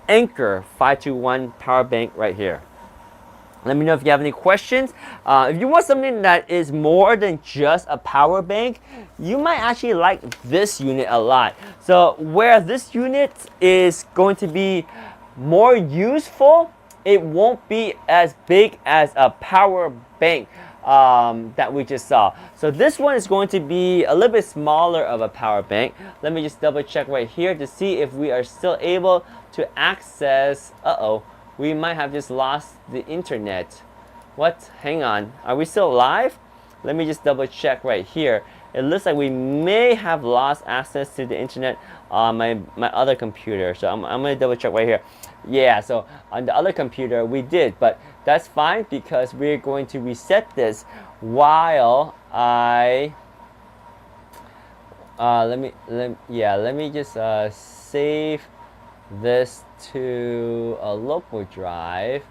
Speaker 1: Anker 521 power bank right here. Let me know if you have any questions. If you want something that is more than just a power bank, you might actually like this unit a lot. So where this unit is going to be more useful, it won't be as big as a power bank that we just saw. So this one is going to be a little bit smaller of a power bank. Let me just double check right here to see if we are still able to access. We might have just lost the internet. What? Hang on. Are we still live? Let me just double check right here. it looks like we may have lost access to the internet on my other computer. So I'm gonna double check right here. Yeah, so on the other computer we did, but that's fine because we're going to reset this while I let me just save this to a local drive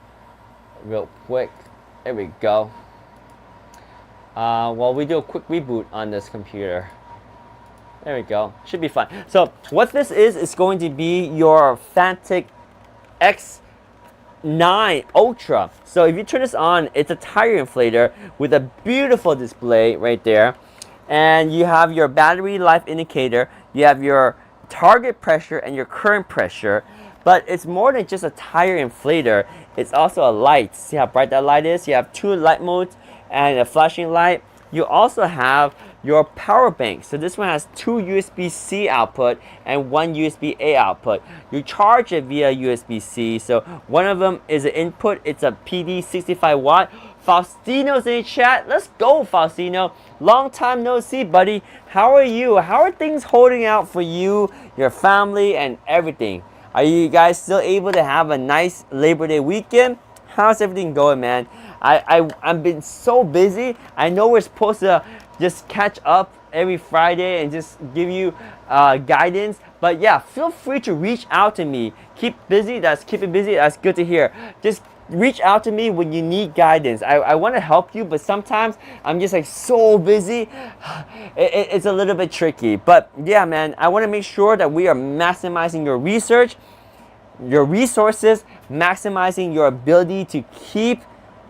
Speaker 1: real quick. There we go. While we do a quick reboot on this computer. There we go. Should be fine. So what this is going to be your Fanatec X9 Ultra. So if you turn this on, it's a tire inflator with a beautiful display right there. And you have your battery life indicator. You have your target pressure and your current pressure. But it's more than just a tire inflator. It's also a light. See how bright that light is? You have 2 light modes and a flashing light. You also have your power bank. So this one has 2 USB-C output and 1 USB-A output. You charge it via USB-C. So one of them is an input. It's a PD 65 watt. Faustino's in the chat. Let's go, Faustino. Long time no see, buddy. How are you? How are things holding out for you, your family, and everything? Are you guys still able to have a nice Labor Day weekend? How's everything going, man? I've been so busy. I know we're supposed to just catch up every Friday and just give you guidance. But yeah, feel free to reach out to me. Keep busy. Keep it busy. That's good to hear. Just reach out to me when you need guidance. I want to help you, but sometimes I'm just like so busy. It's a little bit tricky. But yeah, man, I want to make sure that we are maximizing your research, your resources, maximizing your ability to keep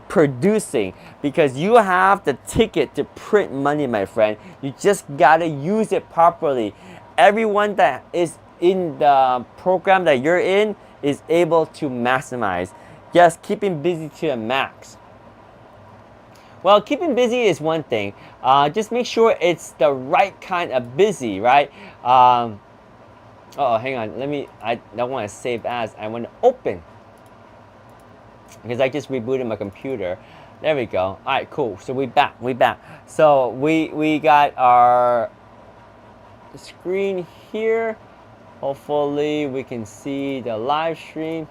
Speaker 1: producing, because you have the ticket to print money, my friend. You just gotta use it properly. Everyone that is in the program that you're in is able to maximize. Yes, keeping busy to the max. Well, keeping busy is one thing. Just make sure it's the right kind of busy, right? Oh, hang on. I don't want to save as. I want to open. Because I just rebooted my computer. There we go. All right, cool. So we back. So we got our screen here. Hopefully we can see the live stream.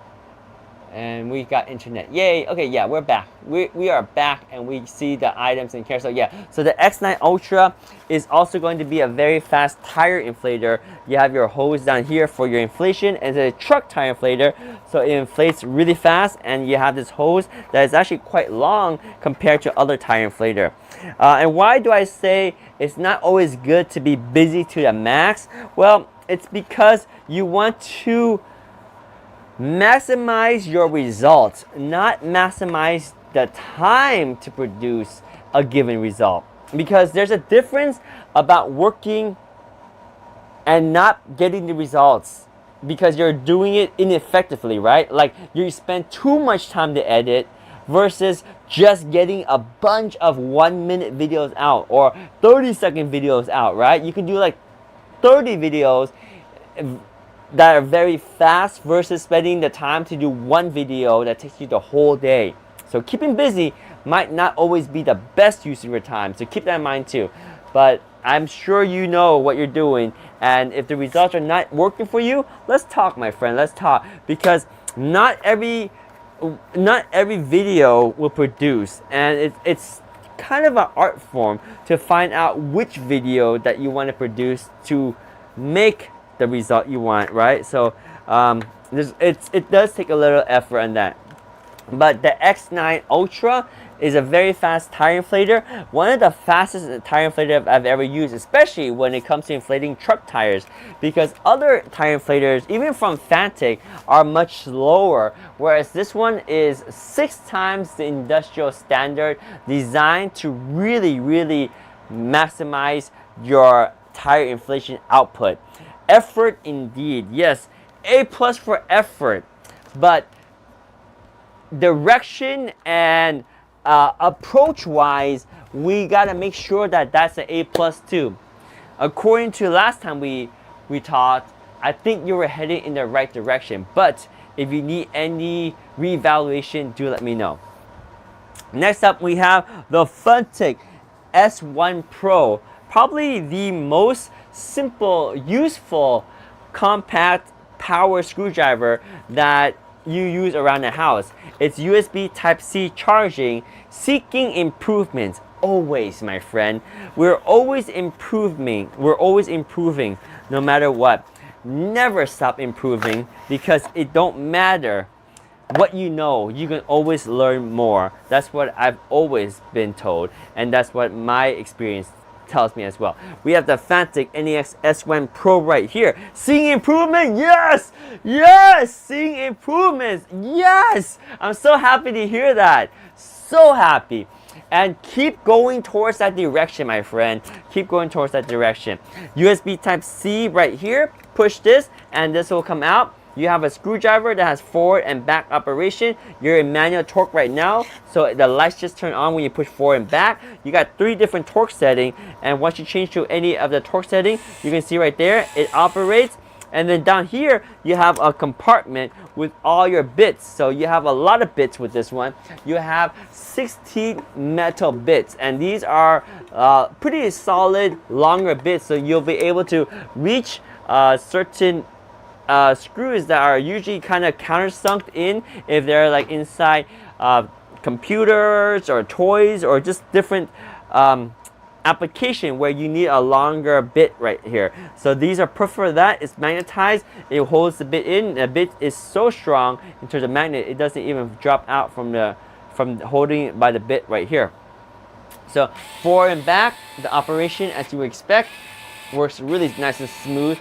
Speaker 1: And we got internet. Yay. Okay, yeah, we're back. We are back, and we see the items in carousel. Yeah, so the X9 Ultra is also going to be a very fast tire inflator. You have your hose down here for your inflation, and it's a truck tire inflator, so it inflates really fast. And you have this hose that is actually quite long compared to other tire inflator. And why do I say it's not always good to be busy to the max? Well, it's because you want to maximize your results, not maximize the time to produce a given result. Because there's a difference about working and not getting the results because you're doing it ineffectively, right? Like you spend too much time to edit versus just getting a bunch of 1-minute videos out or 30-second videos out, right? You can do like 30 videos that are very fast versus spending the time to do one video that takes you the whole day. So keeping busy might not always be the best use of your time. So keep that in mind too. But I'm sure you know what you're doing. And if the results are not working for you, let's talk, my friend. Let's talk. Because not every video will produce. And it's kind of an art form to find out which video that you want to produce to make the result you want, right? So it does take a little effort on that. But the X9 Ultra is a very fast tire inflator. One of the fastest tire inflators I've ever used, especially when it comes to inflating truck tires, because other tire inflators, even from Fanatec, are much slower, whereas this one is 6 times the industrial standard, designed to really, really maximize your tire inflation output. Effort indeed, yes, A+ for effort, but direction and approach wise, we gotta make sure that that's an A+ too. According to last time we talked, I think you were heading in the right direction, but if you need any reevaluation, do let me know. Next up, we have the Fanatec S1 Pro. probably the most simple, useful, compact power screwdriver that you use around the house. It's USB Type-C charging, seeking improvements. Always, my friend. We're always improving. We're always improving no matter what. Never stop improving, because it don't matter what you know, you can always learn more. That's what I've always been told, and that's what my experience tells me as well. We have the Fanatec NEX S1 Pro right here. Seeing improvement? Yes! Yes! Seeing improvements? Yes! I'm so happy to hear that. So happy. And keep going towards that direction, my friend. Keep going towards that direction. USB Type-C right here. Push this and this will come out. You have a screwdriver that has forward and back operation. You're in manual torque right now, so the lights just turn on when you push forward and back. You got 3 different torque settings, and once you change to any of the torque setting, you can see right there, it operates. And then down here, you have a compartment with all your bits. So you have a lot of bits with this one. You have 16 metal bits, and these are pretty solid, longer bits, so you'll be able to reach certain screws that are usually kind of countersunked in if they're like inside computers or toys or just different application where you need a longer bit right here. So these are perfect for that. It's magnetized. It holds the bit in. The bit is so strong in terms of magnet, it doesn't even drop out from holding it by the bit right here. So forward and back, the operation as you would expect, works really nice and smooth.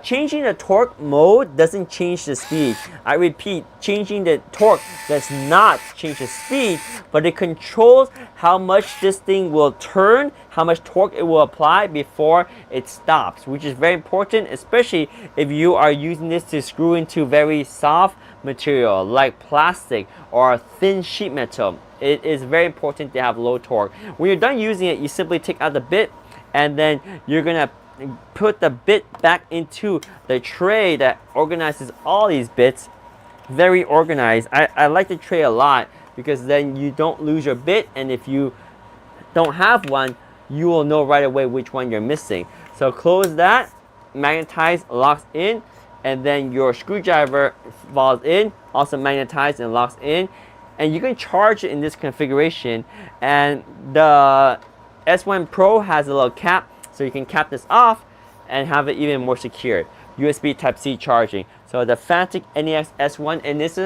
Speaker 1: Changing the torque mode doesn't change the speed. I repeat, changing the torque does not change the speed, but it controls how much this thing will turn, how much torque it will apply before it stops, which is very important, especially if you are using this to screw into very soft material like plastic or thin sheet metal. It is very important to have low torque. When you're done using it, you simply take out the bit, and then you're gonna put the bit back into the tray that organizes all these bits. Very organized. I like the tray a lot because then you don't lose your bit, and if you don't have one, you will know right away which one you're missing. So close that, magnetize, locks in, and then your screwdriver falls in, also magnetized and locks in, and you can charge it in this configuration. And the S1 Pro has a little cap, so you can cap this off and have it even more secure. USB Type-C charging. So the Fanatec NEX S1, and this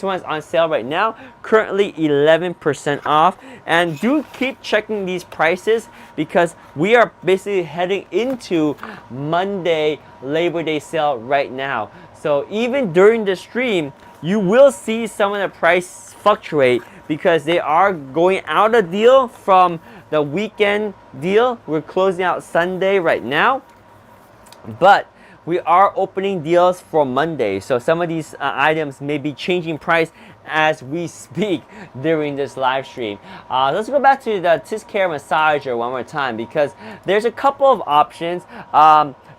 Speaker 1: one is on sale right now, currently 11% off. And do keep checking these prices because we are basically heading into Monday Labor Day sale right now. So even during the stream, you will see some of the price fluctuate because they are going out of deal from the weekend deal. We're closing out Sunday right now, but we are opening deals for Monday. So some of these items may be changing price as we speak during this live stream. Let's go back to the TizCare massager one more time because there's a couple of options.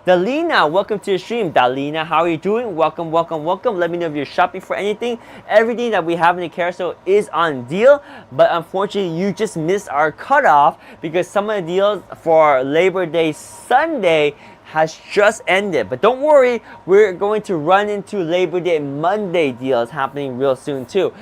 Speaker 1: Dalina, welcome to the stream. Dalina, how are you doing? Welcome, welcome, welcome. Let me know if you're shopping for anything. Everything that we have in the carousel is on deal, but unfortunately, you just missed our cutoff because some of the deals for Labor Day Sunday has just ended. But don't worry, we're going to run into Labor Day Monday deals happening real soon too.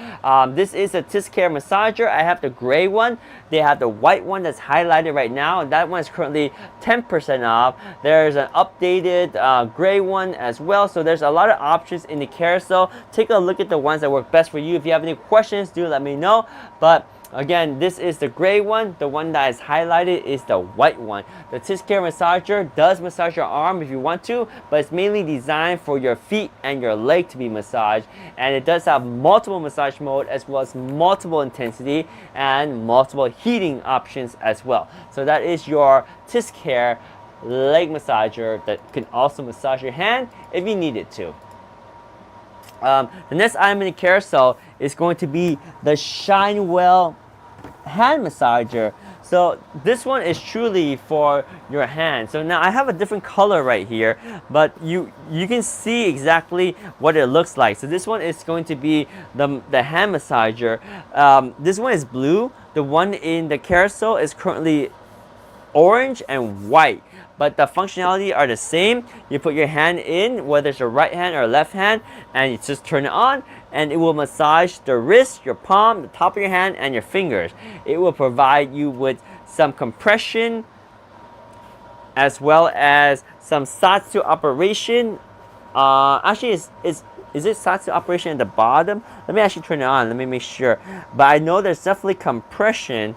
Speaker 1: This is a TizCare massager. I have the gray one. They have the white one that's highlighted right now, and that one is currently 10% off. There's an updated gray one as well. So there's a lot of options in the carousel. Take a look at the ones that work best for you. If you have any questions, do let me know. But again, this is the gray one. The one that is highlighted is the white one. The TizCare massager does massage your arm if you want to, but it's mainly designed for your feet and your leg to be massaged. And it does have multiple massage mode as well as multiple intensity and multiple heating options as well. So that is your TizCare leg massager that can also massage your hand if you need it to. The next item in the carousel is going to be the Shinewell hand massager. So this one is truly for your hand. So now I have a different color right here, but you can see exactly what it looks like. So this one is going to be the hand massager. This one is blue. The one in the carousel is currently orange and white, but the functionality are the same. You put your hand in, whether it's your right hand or left hand, and you just turn it on, and it will massage the wrist, your palm, the top of your hand, and your fingers. It will provide you with some compression as well as some Satsu operation. Actually, is it Satsu operation at the bottom? Let me actually turn it on. Let me make sure. But I know there's definitely compression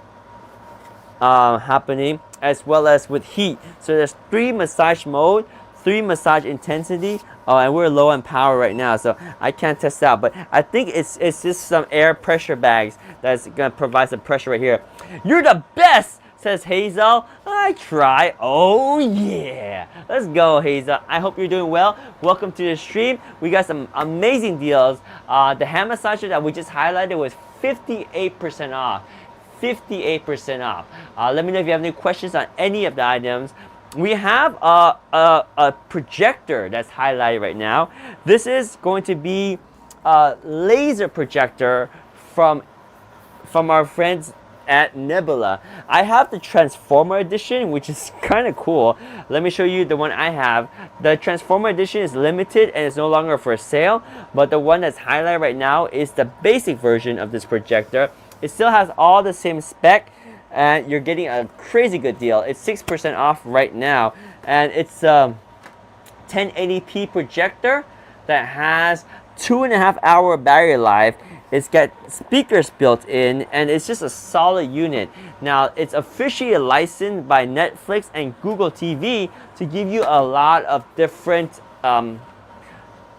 Speaker 1: happening as well as with heat. So there's 3 massage mode, 3 massage intensity. Oh, and we're low on power right now, so I can't test out. But I think it's just some air pressure bags that's gonna provide some pressure right here. You're the best, says Hazel. I try. Oh yeah, let's go, Hazel. I hope you're doing well. Welcome to the stream. We got some amazing deals. The hand massager that we just highlighted was 58% off. 58% off. Let me know if you have any questions on any of the items. We have a projector that's highlighted right now. This is going to be a laser projector from our friends at Nebula. I have the Transformer edition, which is kind of cool. Let me show you the one I have. The Transformer edition is limited and it's no longer for sale, but the one that's highlighted right now is the basic version of this projector. It still has all the same spec, and you're getting a crazy good deal. It's 6% off right now, and it's a 1080p projector that has 2.5 hour battery life. It's got speakers built in, and it's just a solid unit. Now, it's officially licensed by Netflix and Google TV to give you a lot of different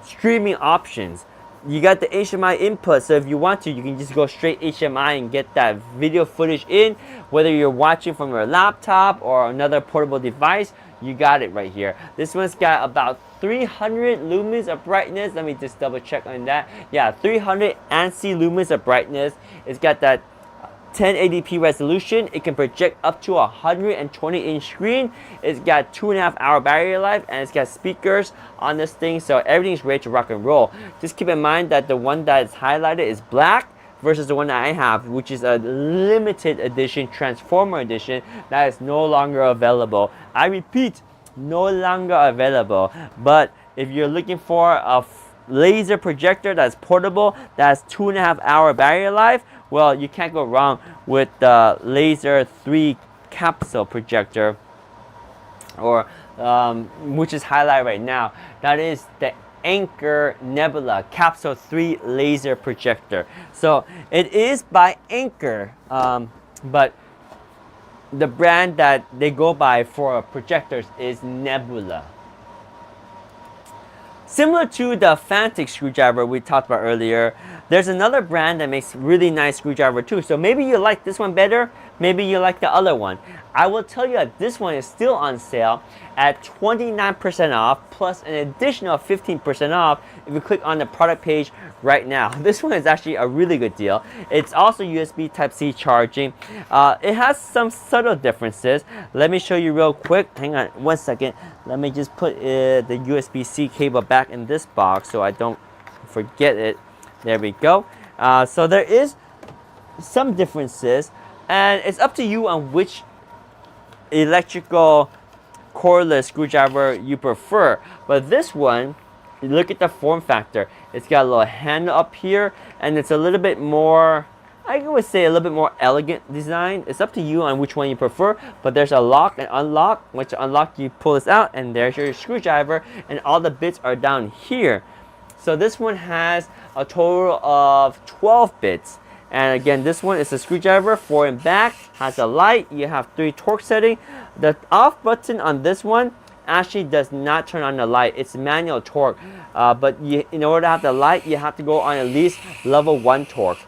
Speaker 1: streaming options. You got the HDMI input, so if you want to, you can just go straight HDMI and get that video footage in. Whether you're watching from your laptop or another portable device, you got it right here. This one's got about 300 lumens of brightness. Let me just double check on that. Yeah, 300 ANSI lumens of brightness. It's got that 1080p resolution. It can project up to a 120-inch screen. It's got 2.5 hour battery life, and it's got speakers on this thing, so everything's ready to rock and roll. Just keep in mind that the one that is highlighted is black versus the one that I have, which is a limited edition Transformer edition that is no longer available. I repeat, no longer available. But if you're looking for a laser projector that's portable, that has 2.5 hour battery life, well, you can't go wrong with the Laser 3 capsule projector, or which is highlighted right now. That is the Anker Nebula Capsule 3 laser projector. So it is by Anker, but the brand that they go by for projectors is Nebula. Similar to the Fantic screwdriver we talked about earlier, there's another brand that makes really nice screwdriver too. So maybe you like this one better, maybe you like the other one. I will tell you that this one is still on sale at 29% off plus an additional 15% off if you click on the product page right now. This one is actually a really good deal. It's also USB Type-C charging. It has some subtle differences. Let me show you real quick. Hang on one second. Let me just put the USB-C cable back in this box so I don't forget it. There we go. So there is some differences, and it's up to you on which electrical cordless screwdriver you prefer. But this one, look at the form factor. It's got a little handle up here, and it's a little bit more, I would say a little bit more elegant design. It's up to you on which one you prefer, but there's a lock and unlock. Once you unlock, you pull this out, and there's your screwdriver, and all the bits are down here. So this one has a total of 12 bits. And again, this one is a screwdriver, 4 in back, has a light. You have 3 torque setting. The off button on this one actually does not turn on the light. It's manual torque. But in order to have the light, you have to go on at least level 1 torque.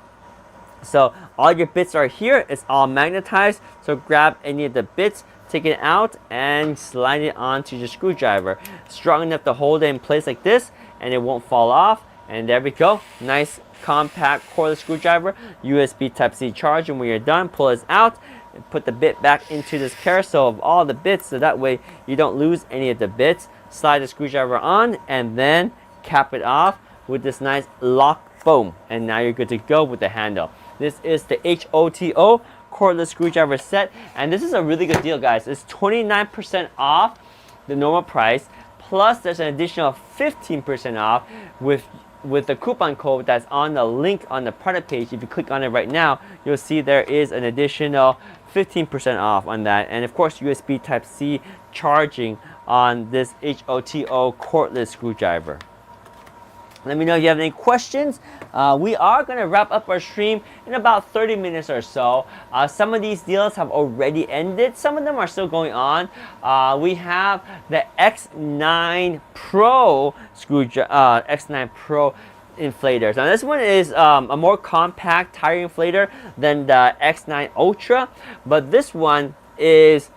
Speaker 1: So all your bits are here. It's all magnetized. So grab any of the bits, take it out, and slide it onto your screwdriver. Strong enough to hold it in place like this, and it won't fall off. And there we go. Nice compact cordless screwdriver, USB Type-C charge, and when you're done, pull this out and put the bit back into this carousel of all the bits, so that way you don't lose any of the bits. Slide the screwdriver on and then cap it off with this nice lock, boom, and now you're good to go with the handle. This is the HOTO cordless screwdriver set. And this is a really good deal, guys. It's 29% off the normal price, plus there's an additional 15% off with the coupon code that's on the link on the product page. If you click on it right now, you'll see there is an additional 15% off on that. And of course, USB Type-C charging on this HOTO cordless screwdriver. Let me know if you have any questions. We are going to wrap up our stream in about 30 minutes or so. Some of these deals have already ended. Some of them are still going on. We have the X9 Pro X9 Pro inflators. Now this one is a more compact tire inflator than the X9 Ultra, but this one is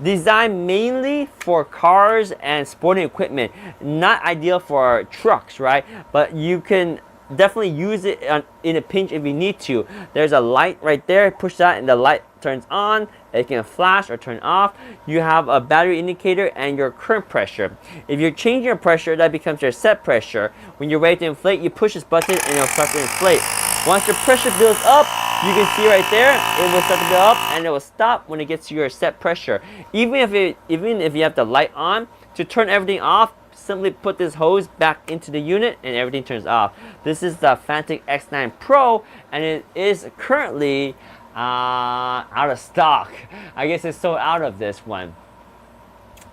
Speaker 1: designed mainly for cars and sporting equipment. Not ideal for trucks, right? But you can definitely use it in a pinch if you need to. There's a light right there. Push that and the light turns on. It can flash or turn off. You have a battery indicator and your current pressure. If you're changing your pressure, that becomes your set pressure. When you're ready to inflate, you push this button and it'll start to inflate. Once your pressure builds up, you can see right there, it will start to build up and it will stop when it gets to your set pressure. Even if you have the light on, to turn everything off, simply put this hose back into the unit and everything turns off. This is the Fantic X9 Pro and it is currently out of stock. I guess it's sold out of this one.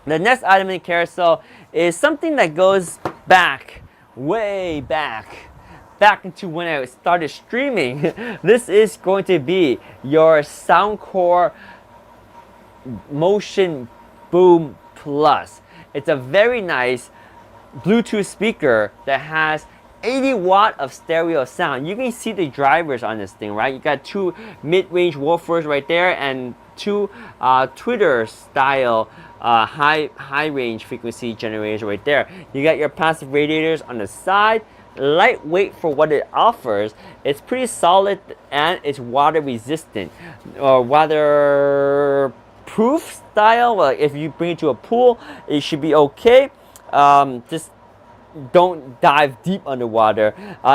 Speaker 1: The next item in the carousel is something that goes back, way back into when I started streaming. This is going to be your Soundcore Motion Boom Plus. It's a very nice Bluetooth speaker that has 80 watt of stereo sound. You can see the drivers on this thing, right? You got two mid-range woofers right there and two Twitter style high range frequency generators right there. You got your passive radiators on the side. Lightweight for what it offers. It's pretty solid and it's water resistant or water proof style. Well, if you bring it to a pool, it should be okay. Just don't dive deep underwater.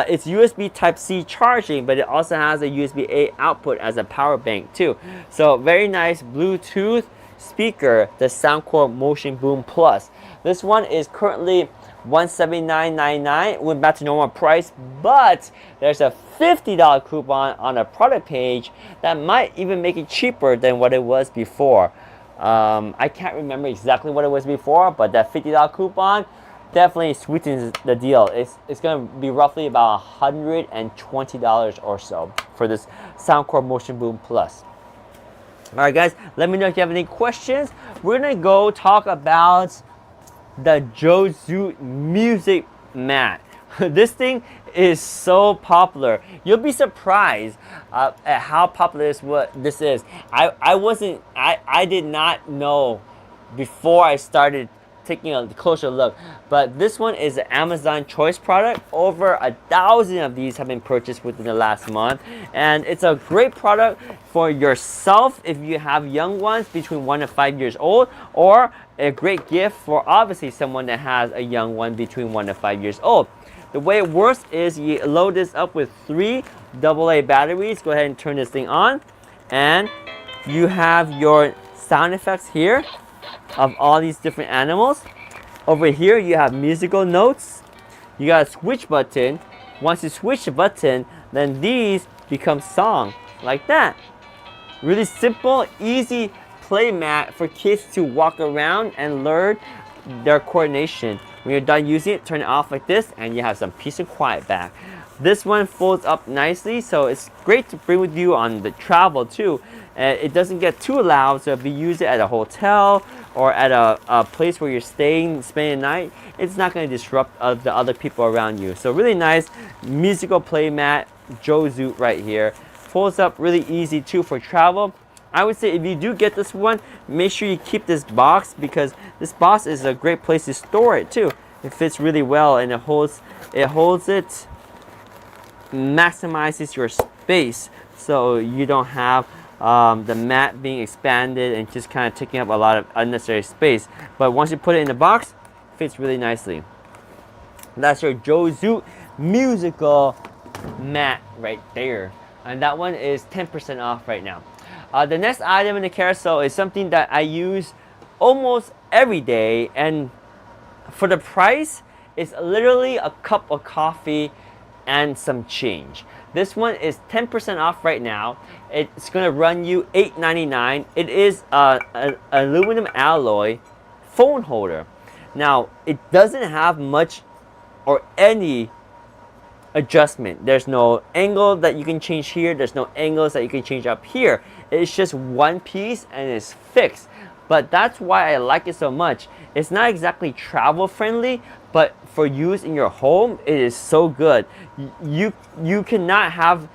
Speaker 1: It's USB Type-C charging, but it also has a USB-A output as a power bank too. So very nice Bluetooth speaker, the Soundcore Motion Boom Plus. This one is currently $179.99, went back to normal price, but there's a $50 coupon on a product page that might even make it cheaper than what it was before. I can't remember exactly what it was before, but that $50 coupon definitely sweetens the deal. It's going to be roughly about $120 or so for this Soundcore Motion Boom Plus. Alright guys, let me know if you have any questions. We're going to go talk about the Jozoot music mat. This thing is so popular. You'll be surprised at how popular this is. I did not know before I started taking a closer look, but this one is an Amazon Choice product. Over 1,000 of these have been purchased within the last month, and it's a great product for yourself if you have young ones between 1 to 5 years old, or a great gift for obviously someone that has a young one between 1 to 5 years old. The way it works is you load this up with 3 AA batteries. Go ahead and turn this thing on, and you have your sound effects here of all these different animals. Over here you have musical notes. You got a switch button. Once you switch the button, then these become song like that. Really simple, easy play mat for kids to walk around and learn their coordination. When you're done using it, turn it off like this and you have some peace and quiet back. This one folds up nicely, so it's great to bring with you on the travel too. It doesn't get too loud, so if you use it at a hotel or at a place where you're spending the night, it's not going to disrupt the other people around you. So really nice musical play mat, Jozoot right here. Folds up really easy too for travel. I would say if you do get this one, make sure you keep this box, because this box is a great place to store it too. It fits really well and it holds it, maximizes your space, so you don't have the mat being expanded and just kind of taking up a lot of unnecessary space. But once you put it in the box, it fits really nicely. That's your Jozoot musical mat right there, and that one is 10% off right now. The next item in the carousel is something that I use almost every day, and for the price, it's literally a cup of coffee and some change. This one is 10% off right now. It's gonna run you $8.99. It is an aluminum alloy phone holder. Now, it doesn't have much or any adjustment. There's no angle that you can change here. There's no angles that you can change up here. It's just one piece and it's fixed. But that's why I like it so much. It's not exactly travel friendly, but for use in your home, it is so good. You cannot have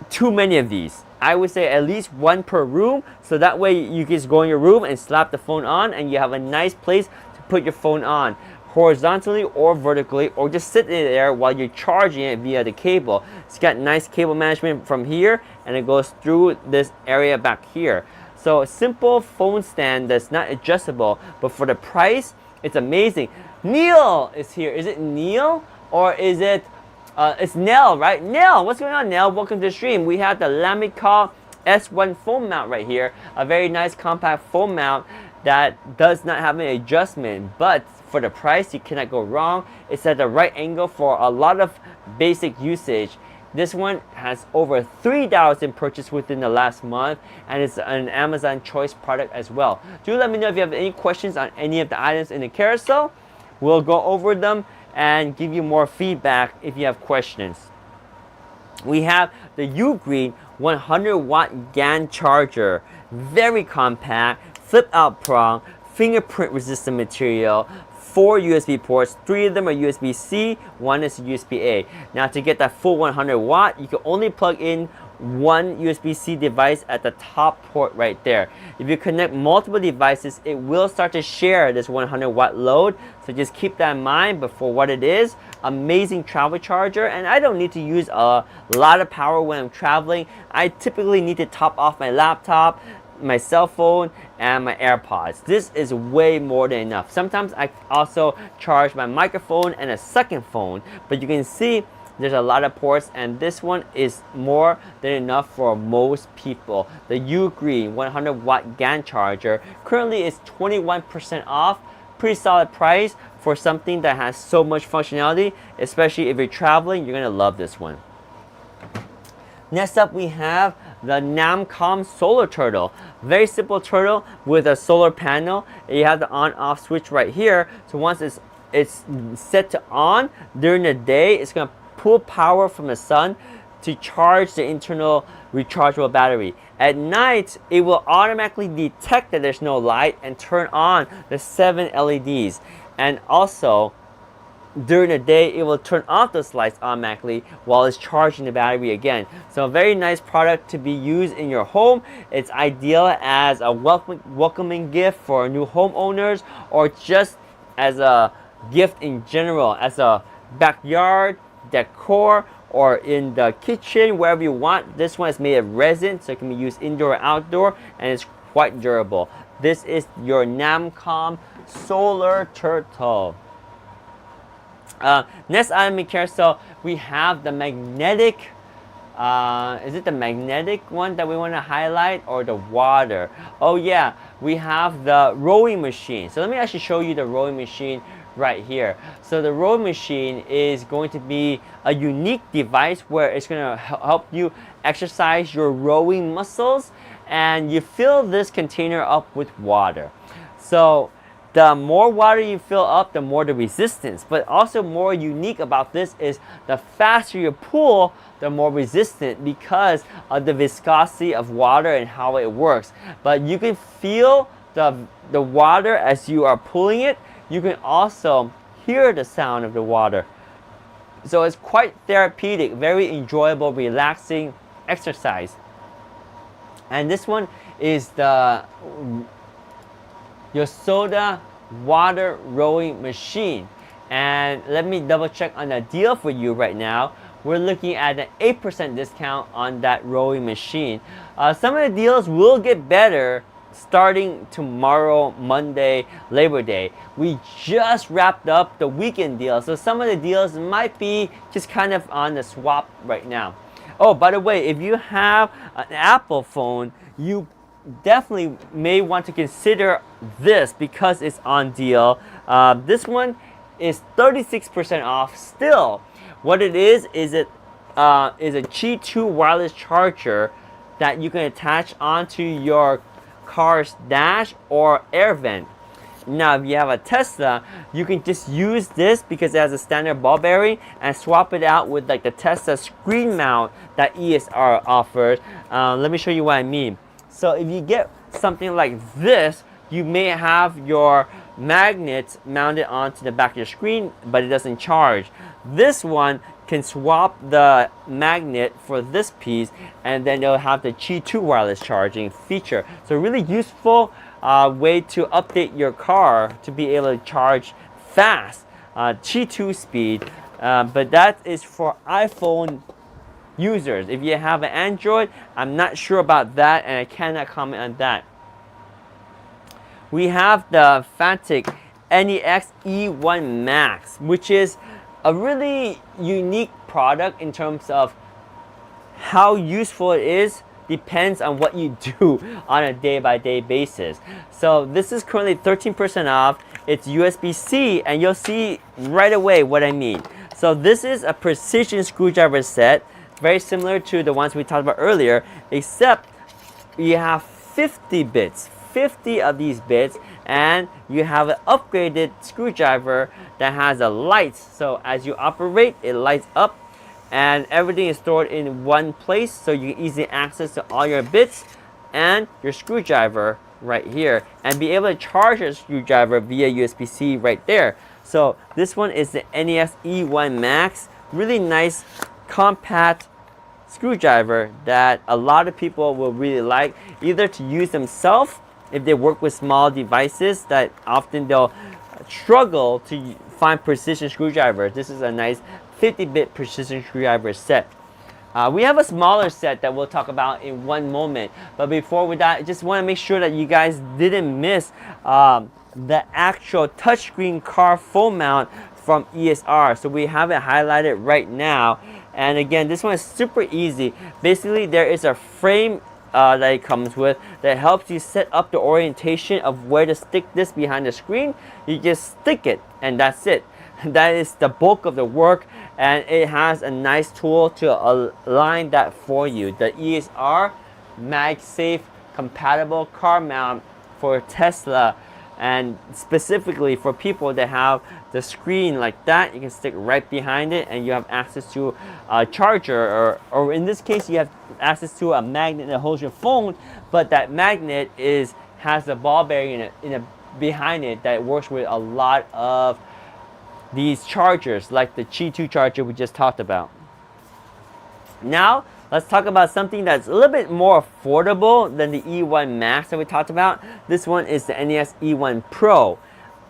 Speaker 1: too many of these. I would say at least one per room, so that way you can just go in your room and slap the phone on and you have a nice place to put your phone on, horizontally or vertically, or just sit there while you're charging it via the cable. It's got nice cable management from here, and it goes through this area back here. So a simple phone stand that's not adjustable, but for the price, it's amazing. Neil is here. Is it Neil or is it it's Nell, right? Nell, what's going on, Nell? Welcome to the stream. We have the Lamical S1 phone mount right here. A very nice compact phone mount that does not have an adjustment, but for the price, you cannot go wrong. It's at the right angle for a lot of basic usage. This one has over $3,000 purchased within the last month, and it's an Amazon Choice product as well. Do let me know if you have any questions on any of the items in the carousel. We'll go over them and give you more feedback if you have questions. We have the Ugreen 100 watt GAN charger. Very compact, flip out prong, fingerprint resistant material, 4 USB ports, 3 of them are USB-C, 1 is USB-A. Now to get that full 100 watt, you can only plug in one USB-C device at the top port right there. If you connect multiple devices, it will start to share this 100 watt load, so just keep that in mind. But for what it is, amazing travel charger, and I don't need to use a lot of power when I'm traveling. I typically need to top off my laptop, my cell phone, and my AirPods. This is way more than enough. Sometimes I also charge my microphone and a second phone, but you can see there's a lot of ports, and this one is more than enough for most people. The Ugreen 100 watt GAN charger currently is 21% off. Pretty solid price for something that has so much functionality, especially if you're traveling. You're gonna love this one. Next up, we have the Namcom Solar Turtle. Very simple turtle with a solar panel. You have the on-off switch right here. So once it's set to on during the day, it's gonna pull power from the sun to charge the internal rechargeable battery. At night, it will automatically detect that there's no light and turn on the 7 LEDs. And also, during the day, it will turn off those lights automatically while it's charging the battery again. So a very nice product to be used in your home. It's ideal as a welcoming gift for new homeowners, or just as a gift in general, as a backyard decor or in the kitchen, wherever you want. This one is made of resin, so it can be used indoor or outdoor, and it's quite durable. This is your Namcom Solar Turtle. Next item in carousel, we have the magnetic. Is it the magnetic one that we want to highlight, or the water? Oh yeah, we have the rowing machine. So let me actually show you the rowing machine right here. So the rowing machine is going to be a unique device where it's going to help you exercise your rowing muscles, and you fill this container up with water. So the more water you fill up, the more the resistance. But also more unique about this is the faster you pull, the more resistant, because of the viscosity of water and how it works. But you can feel the water as you are pulling it. You can also hear the sound of the water. So it's quite therapeutic, very enjoyable, relaxing exercise. And this one is the Yosoda water rowing machine. And let me double check on the deal for you right now. We're looking at an 8% discount on that rowing machine. Some of the deals will get better starting tomorrow, Monday, Labor Day. We just wrapped up the weekend deal, so some of the deals might be just kind of on the swap right now. Oh, by the way, if you have an Apple phone, you definitely may want to consider this because it's on deal. This one is 36% off still. What it is it is a Qi 2 wireless charger that you can attach onto your car's dash or air vent. Now, if you have a Tesla, you can just use this because it has a standard ball bearing and swap it out with like the Tesla screen mount that ESR offers. Let me show you what I mean. So if you get something like this, you may have your magnets mounted onto the back of your screen, but it doesn't charge. This one can swap the magnet for this piece, and then they'll have the Qi 2 wireless charging feature. So really useful way to update your car to be able to charge fast, Qi 2 speed. But that is for iPhone users. If you have an Android, I'm not sure about that, and I cannot comment on that. We have the Fantic NEX E1 Max, which is a really unique product in terms of how useful it is. Depends on what you do on a day-by-day basis. So this is currently 13% off. It's USB-C, and you'll see right away what I mean. So this is a precision screwdriver set, very similar to the ones we talked about earlier, except you have 50 bits, 50 of these bits, and you have an upgraded screwdriver that has a light. So as you operate, it lights up, and everything is stored in one place, so you can easily access to all your bits and your screwdriver right here, and be able to charge your screwdriver via USB-C right there. So this one is the NEX E1 Max. Really nice, compact screwdriver that a lot of people will really like, either to use themselves if they work with small devices that often they'll struggle to find precision screwdrivers. This is a nice 50-bit precision screwdriver set. We have a smaller set that we'll talk about in one moment, but before with that, I just want to make sure that you guys didn't miss the actual touchscreen car phone mount from ESR. So we have it highlighted right now, and again, this one is super easy. Basically, there is a frame that it comes with that helps you set up the orientation of where to stick this behind the screen. You just stick it, and that's it. That is the bulk of the work, and it has a nice tool to align that for you. The ESR MagSafe compatible car mount for Tesla, and specifically for people that have the screen like that, you can stick right behind it and you have access to a charger, or in this case you have access to a magnet that holds your phone, but that magnet has a ball bearing behind it that works with a lot of these chargers, like the Qi 2 charger we just talked about. Now let's talk about something that's a little bit more affordable than the E1 Max that we talked about. This one is the NEX E1 Pro.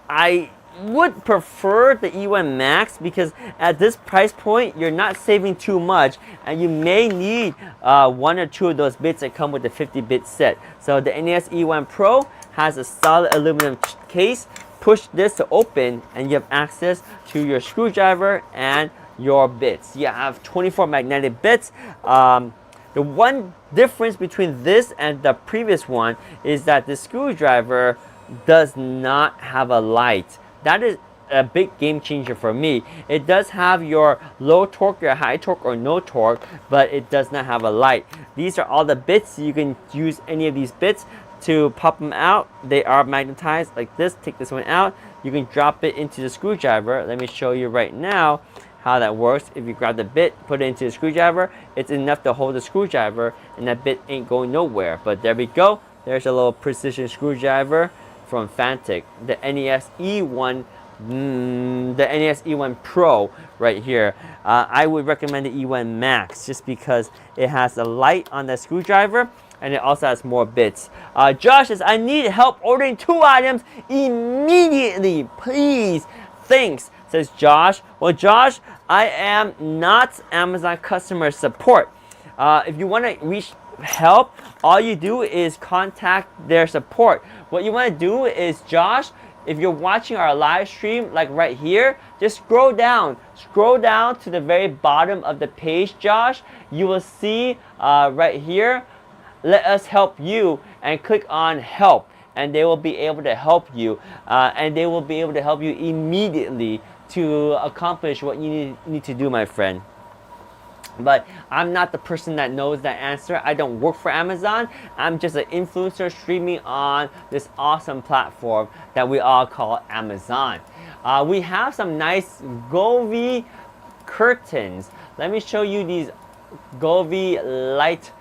Speaker 1: I would prefer the E1 Max because at this price point you're not saving too much, and you may need one or two of those bits that come with the 50-bit set. So the NEX E1 Pro has a solid aluminum case. Push this to open, and you have access to your screwdriver and your bits. You have 24 magnetic bits. The one difference between this and the previous one is that the screwdriver does not have a light. That is a big game changer for me. It does have your low torque, your high torque, or no torque, but it does not have a light. These are all the bits. You can use any of these bits to pop them out. They are magnetized like this. Take this one out. You can drop it into the screwdriver. Let me show you right now how that works. If you grab the bit, put it into the screwdriver, it's enough to hold the screwdriver, and that bit ain't going nowhere. But there we go. There's a little precision screwdriver from Fantic, the NEX E1 Pro right here. I would recommend the E1 Max just because it has a light on the screwdriver, and it also has more bits. Josh says, I need help ordering 2 items immediately, please. Thanks, says Josh. Well, Josh, I am not Amazon customer support. If you want to reach help, all you do is contact their support. What you want to do is, Josh, if you're watching our live stream, like right here, just scroll down to the very bottom of the page, Josh. You will see right here, let us help you, and click on help, and they will be able to help you, and they will be able to help you immediately to accomplish what you need to do, my friend. But I'm not the person that knows that answer. I don't work for Amazon. I'm just an influencer streaming on this awesome platform that we all call Amazon. We have some nice Govee curtains. Let me show you these Govee light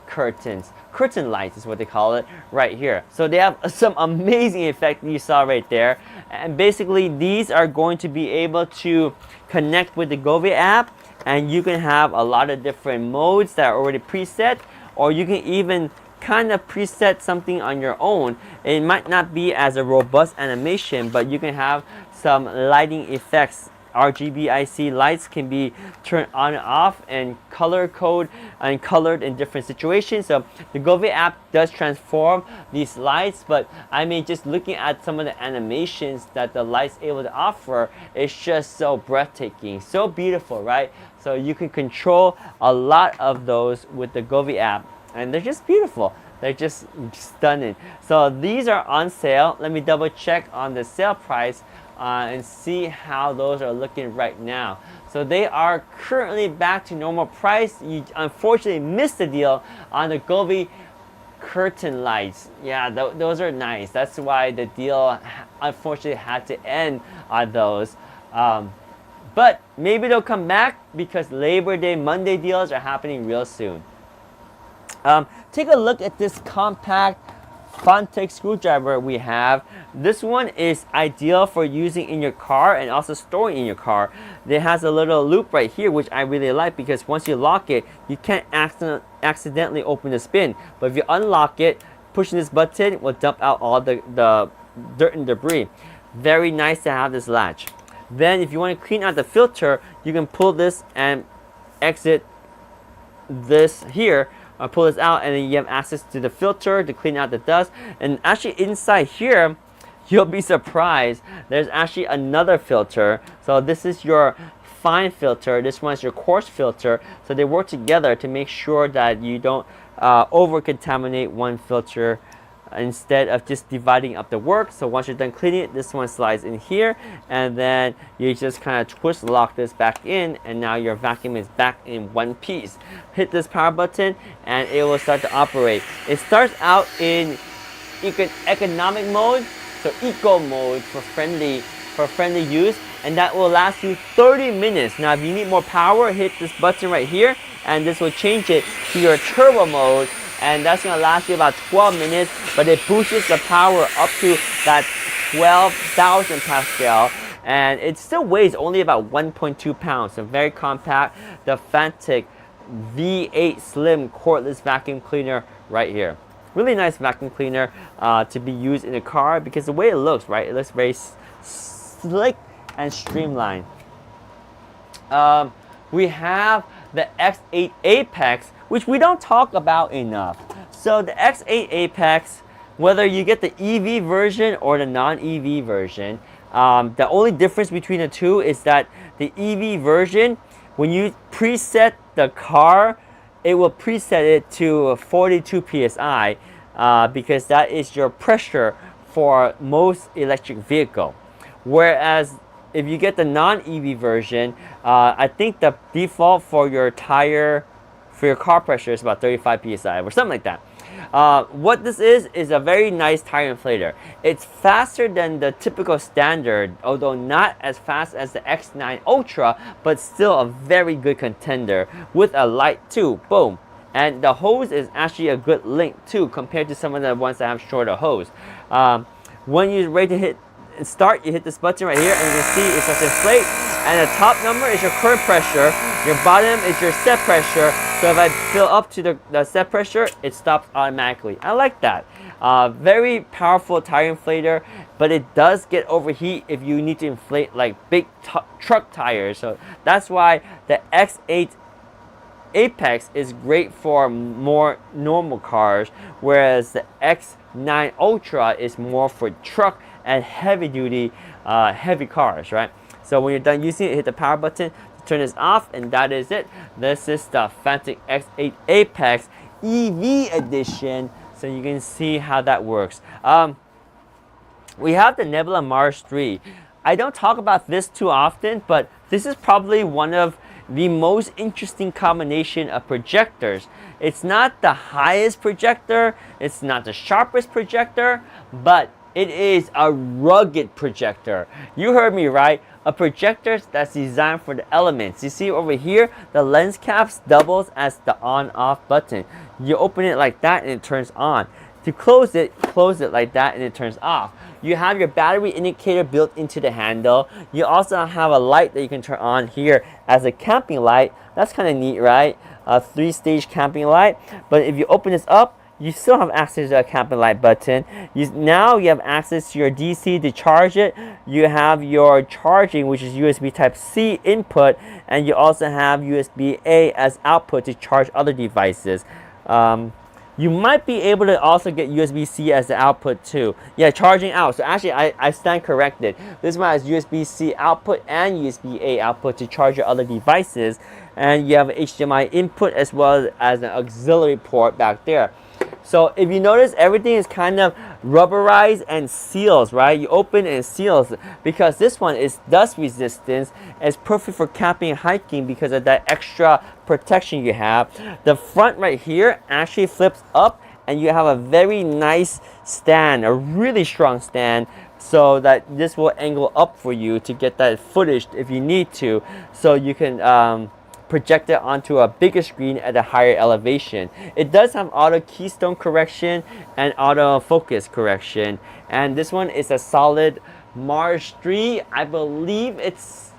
Speaker 1: curtains. Curtain lights is what they call it right here. So they have some amazing effect you saw right there. And basically these are going to be able to connect with the Govee app, and you can have a lot of different modes that are already preset, or you can even kind of preset something on your own. It might not be as a robust animation, but you can have some lighting effects. RGBIC lights can be turned on and off and color code and colored in different situations. So the Govee app does transform these lights, but I mean, just looking at some of the animations that the lights able to offer, it's just so breathtaking, so beautiful, right? So you can control a lot of those with the Govee app, and they're just beautiful. They're just stunning. So these are on sale. Let me double check on the sale price and see how those are looking right now. So they are currently back to normal price. You unfortunately missed the deal on the Govee curtain lights. Yeah, those are nice. That's why the deal unfortunately had to end on those. But maybe they'll come back because Labor Day Monday deals are happening real soon. Take a look at this compact Phontic screwdriver we have. This one is ideal for using in your car and also storing in your car. It has a little loop right here, which I really like, because once you lock it, you can't accidentally open the spin. But if you unlock it, pushing this button will dump out all the dirt and debris. Very nice to have this latch. Then if you want to clean out the filter, you can pull this and exit this here. Pull this out, and then you have access to the filter to clean out the dust. And actually inside here, you'll be surprised, there's actually another filter. So this is your fine filter, this one's your coarse filter. So they work together to make sure that you don't over contaminate one filter instead of just dividing up the work. So once you're done cleaning it, this one slides in here, and then you just kind of twist lock this back in, and now your vacuum is back in one piece. Hit this power button and it will start to operate. It starts out in economic mode, so eco mode for friendly use, and that will last you 30 minutes. Now if you need more power, hit this button right here, and this will change it to your turbo mode, and that's going to last you about 12 minutes, but it boosts the power up to that 12,000 Pascal, and it still weighs only about 1.2 pounds, so very compact. The Phontic V8 Slim cordless vacuum cleaner right here. Really nice vacuum cleaner to be used in a car, because the way it looks, right, it looks very slick and streamlined. We have the X8 Apex, which we don't talk about enough. So the X8 Apex, whether you get the EV version or the non-EV version, the only difference between the two is that the EV version, when you preset the car, it will preset it to 42 psi because that is your pressure for most electric vehicle. Whereas if you get the non-EV version, I think the default for your tire, for your car pressure is about 35 psi or something like that. What this is a very nice tire inflator. It's faster than the typical standard, although not as fast as the X9 Ultra, but still a very good contender with a light too. Boom. And the hose is actually a good length too, compared to some of the ones that have shorter hose. When you're ready to hit start, you hit this button right here, and you can see it starts to inflate, and the top number is your current pressure, your bottom is your set pressure. So if I fill up to the set pressure, it stops automatically. I like that. Very powerful tire inflator, but it does get overheat if you need to inflate like big truck tires. So that's why the X8 Apex is great for more normal cars, whereas the X9 Ultra is more for truck and heavy duty, heavy cars, right? So when you're done using it, hit the power button to turn this off, and that is it. This is the Fanatec X8 Apex EV edition, so you can see how that works. We have the Nebula Mars 3. I don't talk about this too often, but this is probably one of the most interesting combination of projectors. It's not the highest projector, it's not the sharpest projector, but it is a rugged projector. You heard me right, a projector that's designed for the elements. You see over here, the lens caps doubles as the on-off button. You open it like that and it turns on. To close it like that and it turns off. You have your battery indicator built into the handle. You also have a light that you can turn on here as a camping light. That's kind of neat, right? A 3-stage camping light. But if you open this up, you still have access to a camping light button. Now you have access to your DC to charge it. You have your charging, which is USB Type-C input, and you also have USB-A as output to charge other devices. You might be able to also get USB-C as the output too. Yeah, charging out. So actually, I stand corrected. This one has USB-C output and USB-A output to charge your other devices. And you have an HDMI input as well as an auxiliary port back there. So if you notice, everything is kind of rubberized and seals, right? You open and it seals because this one is dust resistance. It's perfect for camping and hiking because of that extra protection you have. The front right here actually flips up and you have a very nice stand, a really strong stand, so that this will angle up for you to get that footage if you need to, so you can project it onto a bigger screen at a higher elevation. It does have auto keystone correction and auto focus correction, and this one is a solid Mars 3. I believe is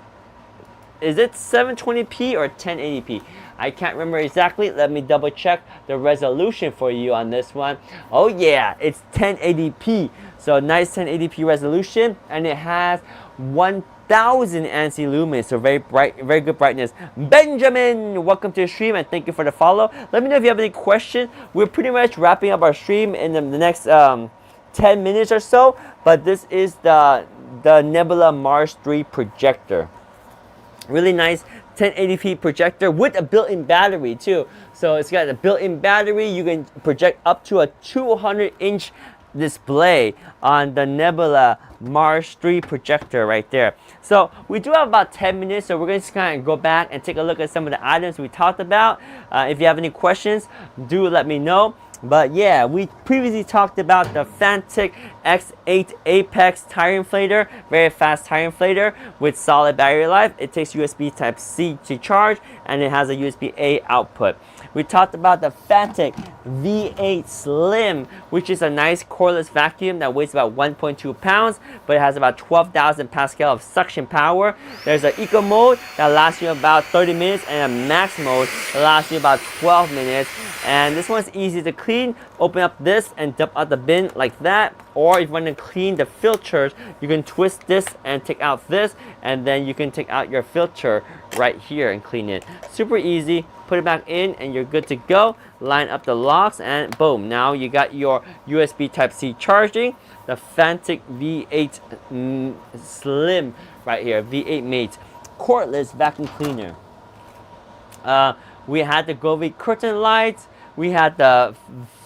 Speaker 1: it 720p or 1080p? I can't remember exactly. Let me double check the resolution for you on this one. Oh yeah, it's 1080p. So nice 1080p resolution, and it has 1000 ANSI lumens, so very bright, very good brightness. Benjamin, welcome to the stream and thank you for the follow. Let me know if you have any questions. We're pretty much wrapping up our stream in the next 10 minutes or so, but this is the Nebula Mars 3 projector. Really nice 1080p projector with a built-in battery too. So it's got a built-in battery. You can project up to a 200-inch display on the Nebula Mars 3 projector right there. So we do have about 10 minutes, so we're going to just kind of go back and take a look at some of the items we talked about. If you have any questions, do let me know. But yeah, we previously talked about the Fanatec X8 Apex tire inflator, very fast tire inflator with solid battery life. It takes USB Type-C to charge, and it has a USB-A output. We talked about the Fanatec V8 Slim, which is a nice cordless vacuum that weighs about 1.2 pounds, but it has about 12,000 Pascal of suction power. There's an eco mode that lasts you about 30 minutes and a max mode that lasts you about 12 minutes. And this one's easy to clean. Open up this and dump out the bin like that. Or if you want to clean the filters, you can twist this and take out this, and then you can take out your filter right here and clean it. Super easy. Put it back in and you're good to go. Line up the locks and boom. Now you got your USB Type-C charging. The Fanatec V8 Slim right here. V8 Mate. Cordless vacuum cleaner. We had the Govee curtain lights. We had the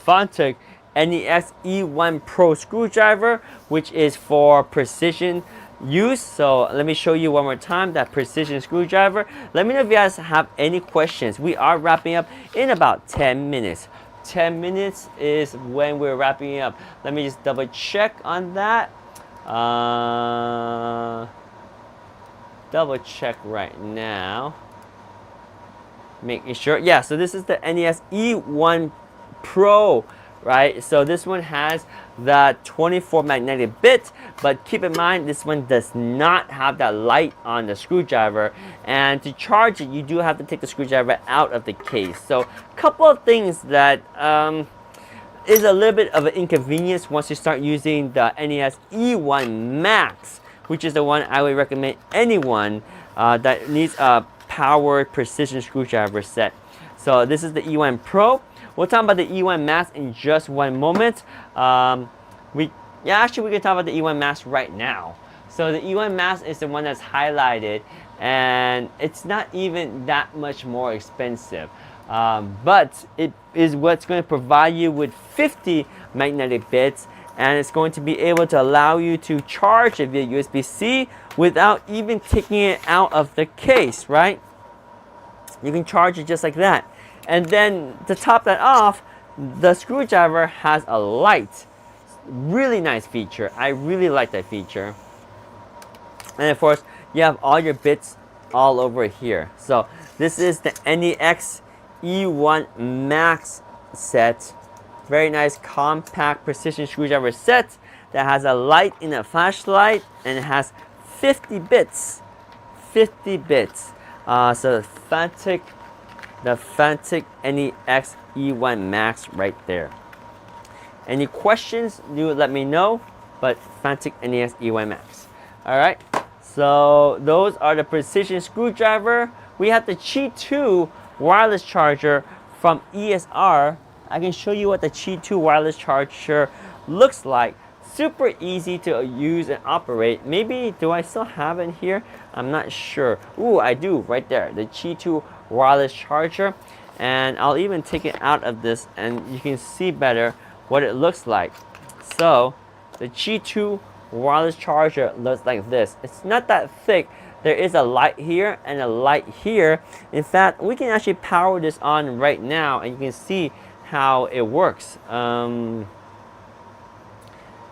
Speaker 1: Fanatec NEX E1 Pro screwdriver, which is for precision use. So let me show you one more time that precision screwdriver. Let me know if you guys have any questions. We are wrapping up in about 10 minutes. 10 minutes is when we're wrapping up. Let me just double check on that. Double check right now. Making sure. Yeah, so this is the NEX E1 Pro, right? So this one has the 24 magnetic bit, but keep in mind this one does not have that light on the screwdriver, and to charge it you do have to take the screwdriver out of the case. So a couple of things that is a little bit of an inconvenience once you start using the NEX E1 Max, which is the one I would recommend anyone that needs a powered precision screwdriver set. So this is the E1 Pro. We'll talk about the E1 Max in just one moment. We Yeah, actually, we can talk about the E1 Max right now. So the E1 Max is the one that's highlighted, and it's not even that much more expensive. But it is what's going to provide you with 50 magnetic bits, and it's going to be able to allow you to charge it via USB-C without even taking it out of the case, right? You can charge it just like that. And then to top that off, the screwdriver has a light. Really nice feature. I really like that feature. And of course, you have all your bits all over here. So this is the NEX E1 Max set. Very nice compact precision screwdriver set that has a light in a flashlight, and it has 50 bits. 50 bits. So the Fanatec NEX E1 Max right there. Any questions, you let me know, but Fanatec NEX E1 Max. Alright, so those are the precision screwdriver. We have the Qi 2 wireless charger from ESR. I can show you what the Qi 2 wireless charger looks like. Super easy to use and operate. Maybe, do I still have it here? I'm not sure. Ooh, I do, right there. The Qi 2 wireless charger. And I'll even take it out of this and you can see better what it looks like. So, the Qi 2 wireless charger looks like this. It's not that thick. There is a light here and a light here. In fact, we can actually power this on right now and you can see how it works.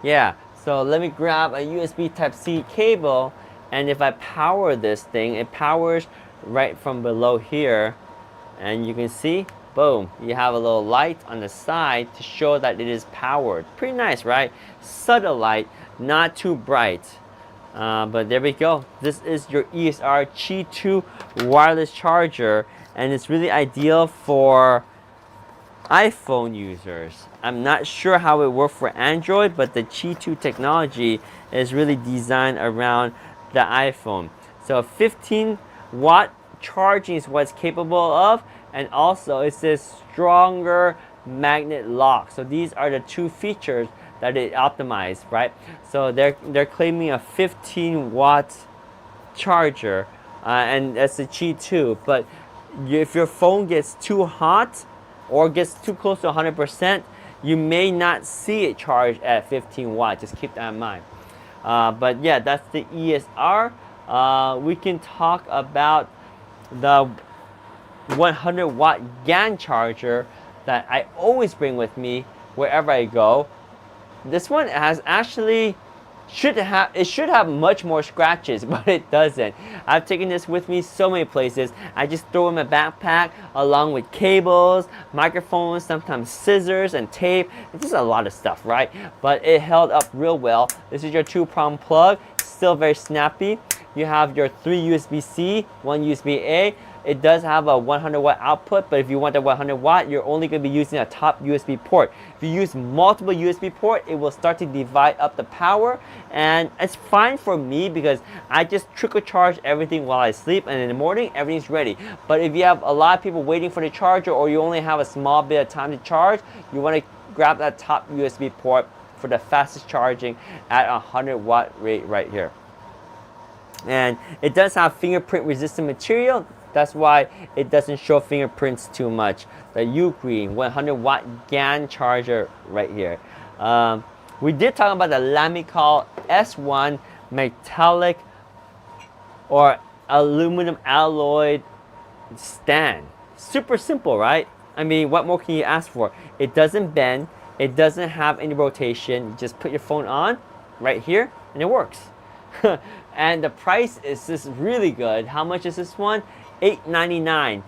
Speaker 1: Yeah, so let me grab a USB Type-C cable, and if I power this thing, it powers right from below here, and you can see, boom, you have a little light on the side to show that it is powered. Pretty nice, right? Subtle light, not too bright. But there we go. This is your ESR Qi 2 wireless charger, and it's really ideal for iPhone users. I'm not sure how it works for Android, but the Qi 2 technology is really designed around the iPhone. So 15 watt charging is what it's capable of, and also it says stronger magnet lock. So these are the two features that it optimized, right? So they're claiming a 15 watt charger, and that's the Qi 2. But if your phone gets too hot or gets too close to 100%, you may not see it charge at 15 watts. Just keep that in mind. But yeah, that's the ESR. We can talk about the 100 watt GAN charger that I always bring with me wherever I go. This one has actually should have much more scratches, but it doesn't. I've taken this with me so many places. I just throw it in my backpack along with cables, microphones, sometimes scissors and tape. It's just a lot of stuff, right? But it held up real well. This is your 2-prong plug, still very snappy. You have your 3 USB-C, 1 USB-A. It does have a 100 watt output, but if you want the 100 watt, you're only going to be using a top USB port. If you use multiple USB port, it will start to divide up the power, and it's fine for me because I just trickle charge everything while I sleep, and in the morning, everything's ready. But if you have a lot of people waiting for the charger, or you only have a small bit of time to charge, you want to grab that top USB port for the fastest charging at 100 watt rate right here. And it does have fingerprint resistant material. That's why it doesn't show fingerprints too much. The Ugreen 100 watt GAN charger right here. We did talk about the Lamicall S1 metallic or aluminum alloy stand. Super simple, right? I mean, what more can you ask for? It doesn't bend. It doesn't have any rotation. You just put your phone on right here and it works. And the price is just really good. How much is this one? $8.99.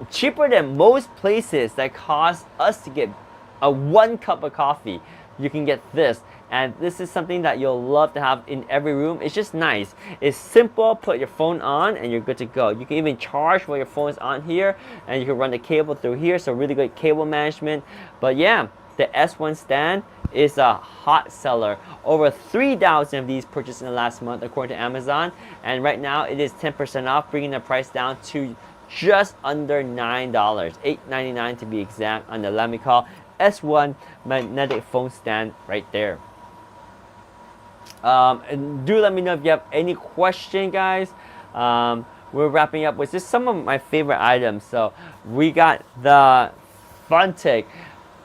Speaker 1: Cheaper than most places that cost us to get a 1 cup of coffee. You can get this, and this is something that you'll love to have in every room. It's just nice. It's simple. Put your phone on and you're good to go. You can even charge when your phone is on here, and you can run the cable through here, so really good cable management. But yeah, the S1 stand is a hot seller. Over 3,000 of these purchased in the last month according to Amazon, and right now it is 10% off, bringing the price down to just under $9, $8.99 to be exact, on the Lamicall S1 magnetic phone stand right there. And do let me know if you have any question, guys. We're wrapping up with just some of my favorite items. So we got the Funtech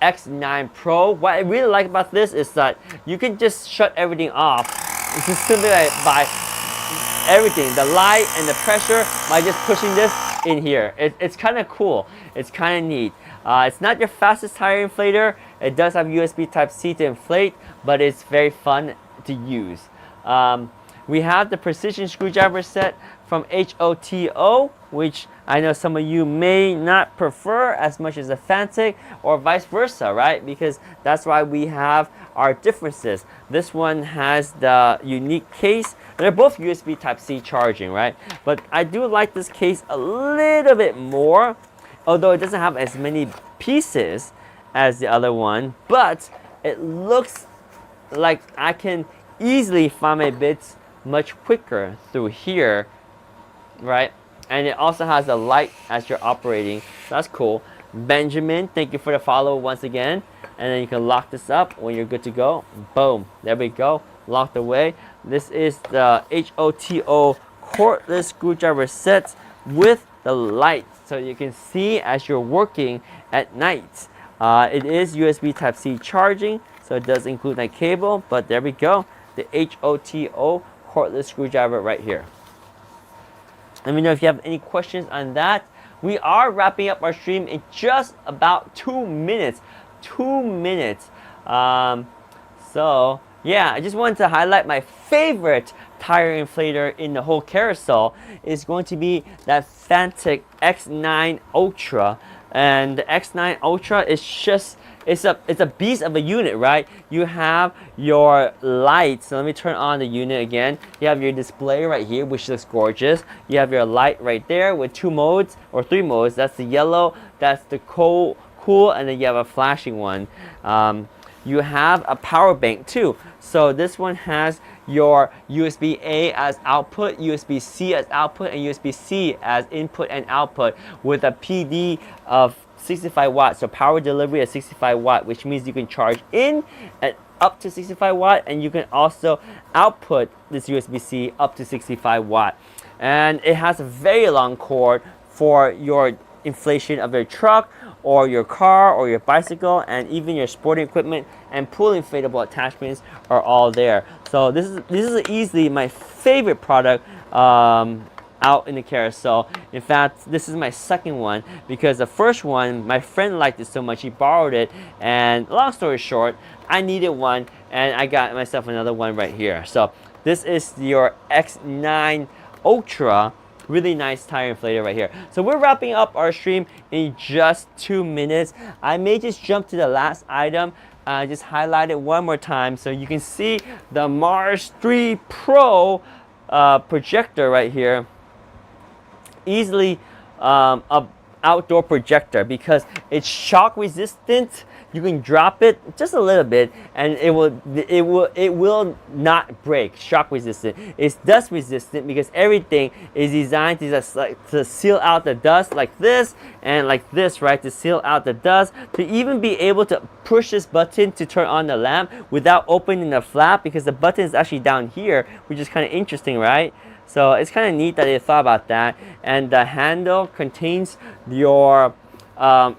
Speaker 1: X9 Pro. What I really like about this is that you can just shut everything off. It's just simply by everything, the light and the pressure, by just pushing this in here. It's kind of cool. It's kind of neat. It's not your fastest tire inflator. It does have USB Type-C to inflate, but it's very fun to use. We have the precision screwdriver set from HOTO, which I know some of you may not prefer as much as a Fantech, or vice versa, right? Because that's why we have our differences. This one has the unique case. They're both USB Type-C charging, right? But I do like this case a little bit more, although it doesn't have as many pieces as the other one, but it looks like I can easily find my bits much quicker through here, right? And it also has a light as you're operating. That's cool. Benjamin, thank you for the follow once again. And then you can lock this up when you're good to go. Boom, there we go, locked away. This is the HOTO cordless screwdriver set with the light, so you can see as you're working at night. It is USB Type-C charging, so it does include that cable, but there we go, the HOTO cordless screwdriver right here. Let me know if you have any questions on that. We are wrapping up our stream in just about 2 minutes. 2 minutes. So yeah, I just wanted to highlight my favorite tire inflator in the whole carousel is going to be that Fantech X9 Ultra. And the X9 Ultra is just, it's a beast of a unit, right? You have your lights. So let me turn on the unit again. You have your display right here, which looks gorgeous. You have your light right there with 2 modes or 3 modes. That's the yellow, that's the cool, and then you have a flashing one. You have a power bank too. So this one has your USB-A as output, USB-C as output, and USB-C as input and output with a PD of 65 watts. So power delivery at 65 watt, which means you can charge in at up to 65 watt, and you can also output this USB-C up to 65 watt. And it has a very long cord for your inflation of your truck or your car or your bicycle, and even your sporting equipment and pool inflatable attachments are all there. So this is easily my favorite product out in the carousel. In fact, this is my second one because the first one, my friend liked it so much he borrowed it, and long story short, I needed one and I got myself another one right here. So this is your X9 Ultra. Really nice tire inflator right here. So we're wrapping up our stream in just 2 minutes. I may just jump to the last item. Just highlight it one more time so you can see the Mars 3 Pro projector right here. Easily a outdoor projector because it's shock resistant. You can drop it just a little bit and it will not break. Shock resistant. It's dust resistant because everything is designed to just to seal out the dust like this and like this, right? To seal out the dust. To even be able to push this button to turn on the lamp without opening the flap, because the button is actually down here, which is kind of interesting, right? So it's kind of neat that they thought about that. And the handle contains your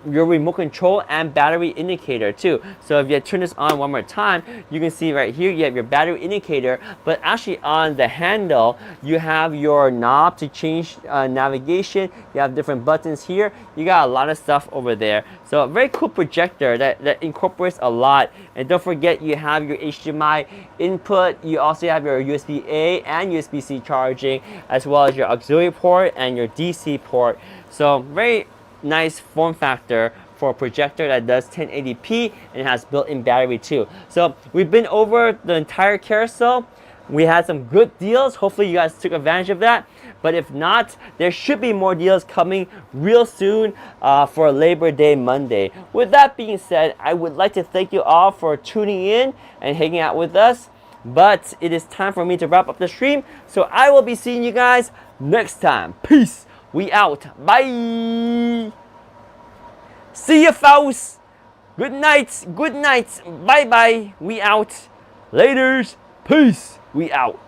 Speaker 1: remote control and battery indicator too. So if you turn this on one more time, you can see right here you have your battery indicator, but actually on the handle you have your knob to change navigation. You have different buttons here. You got a lot of stuff over there. So a very cool projector that incorporates a lot. And don't forget, you have your HDMI input. You also have your USB-A and USB-C charging, as well as your auxiliary port and your DC port. So very nice form factor for a projector that does 1080p and it has built-in battery too. So we've been over the entire carousel. We had some good deals. Hopefully you guys took advantage of that. But if not, there should be more deals coming real soon for Labor Day Monday. With that being said, I would like to thank you all for tuning in and hanging out with us. But it is time for me to wrap up the stream. So I will be seeing you guys next time. Peace. We out. Bye. See you, folks. Good night. Good night. Bye bye. We out. Laters. Peace. We out.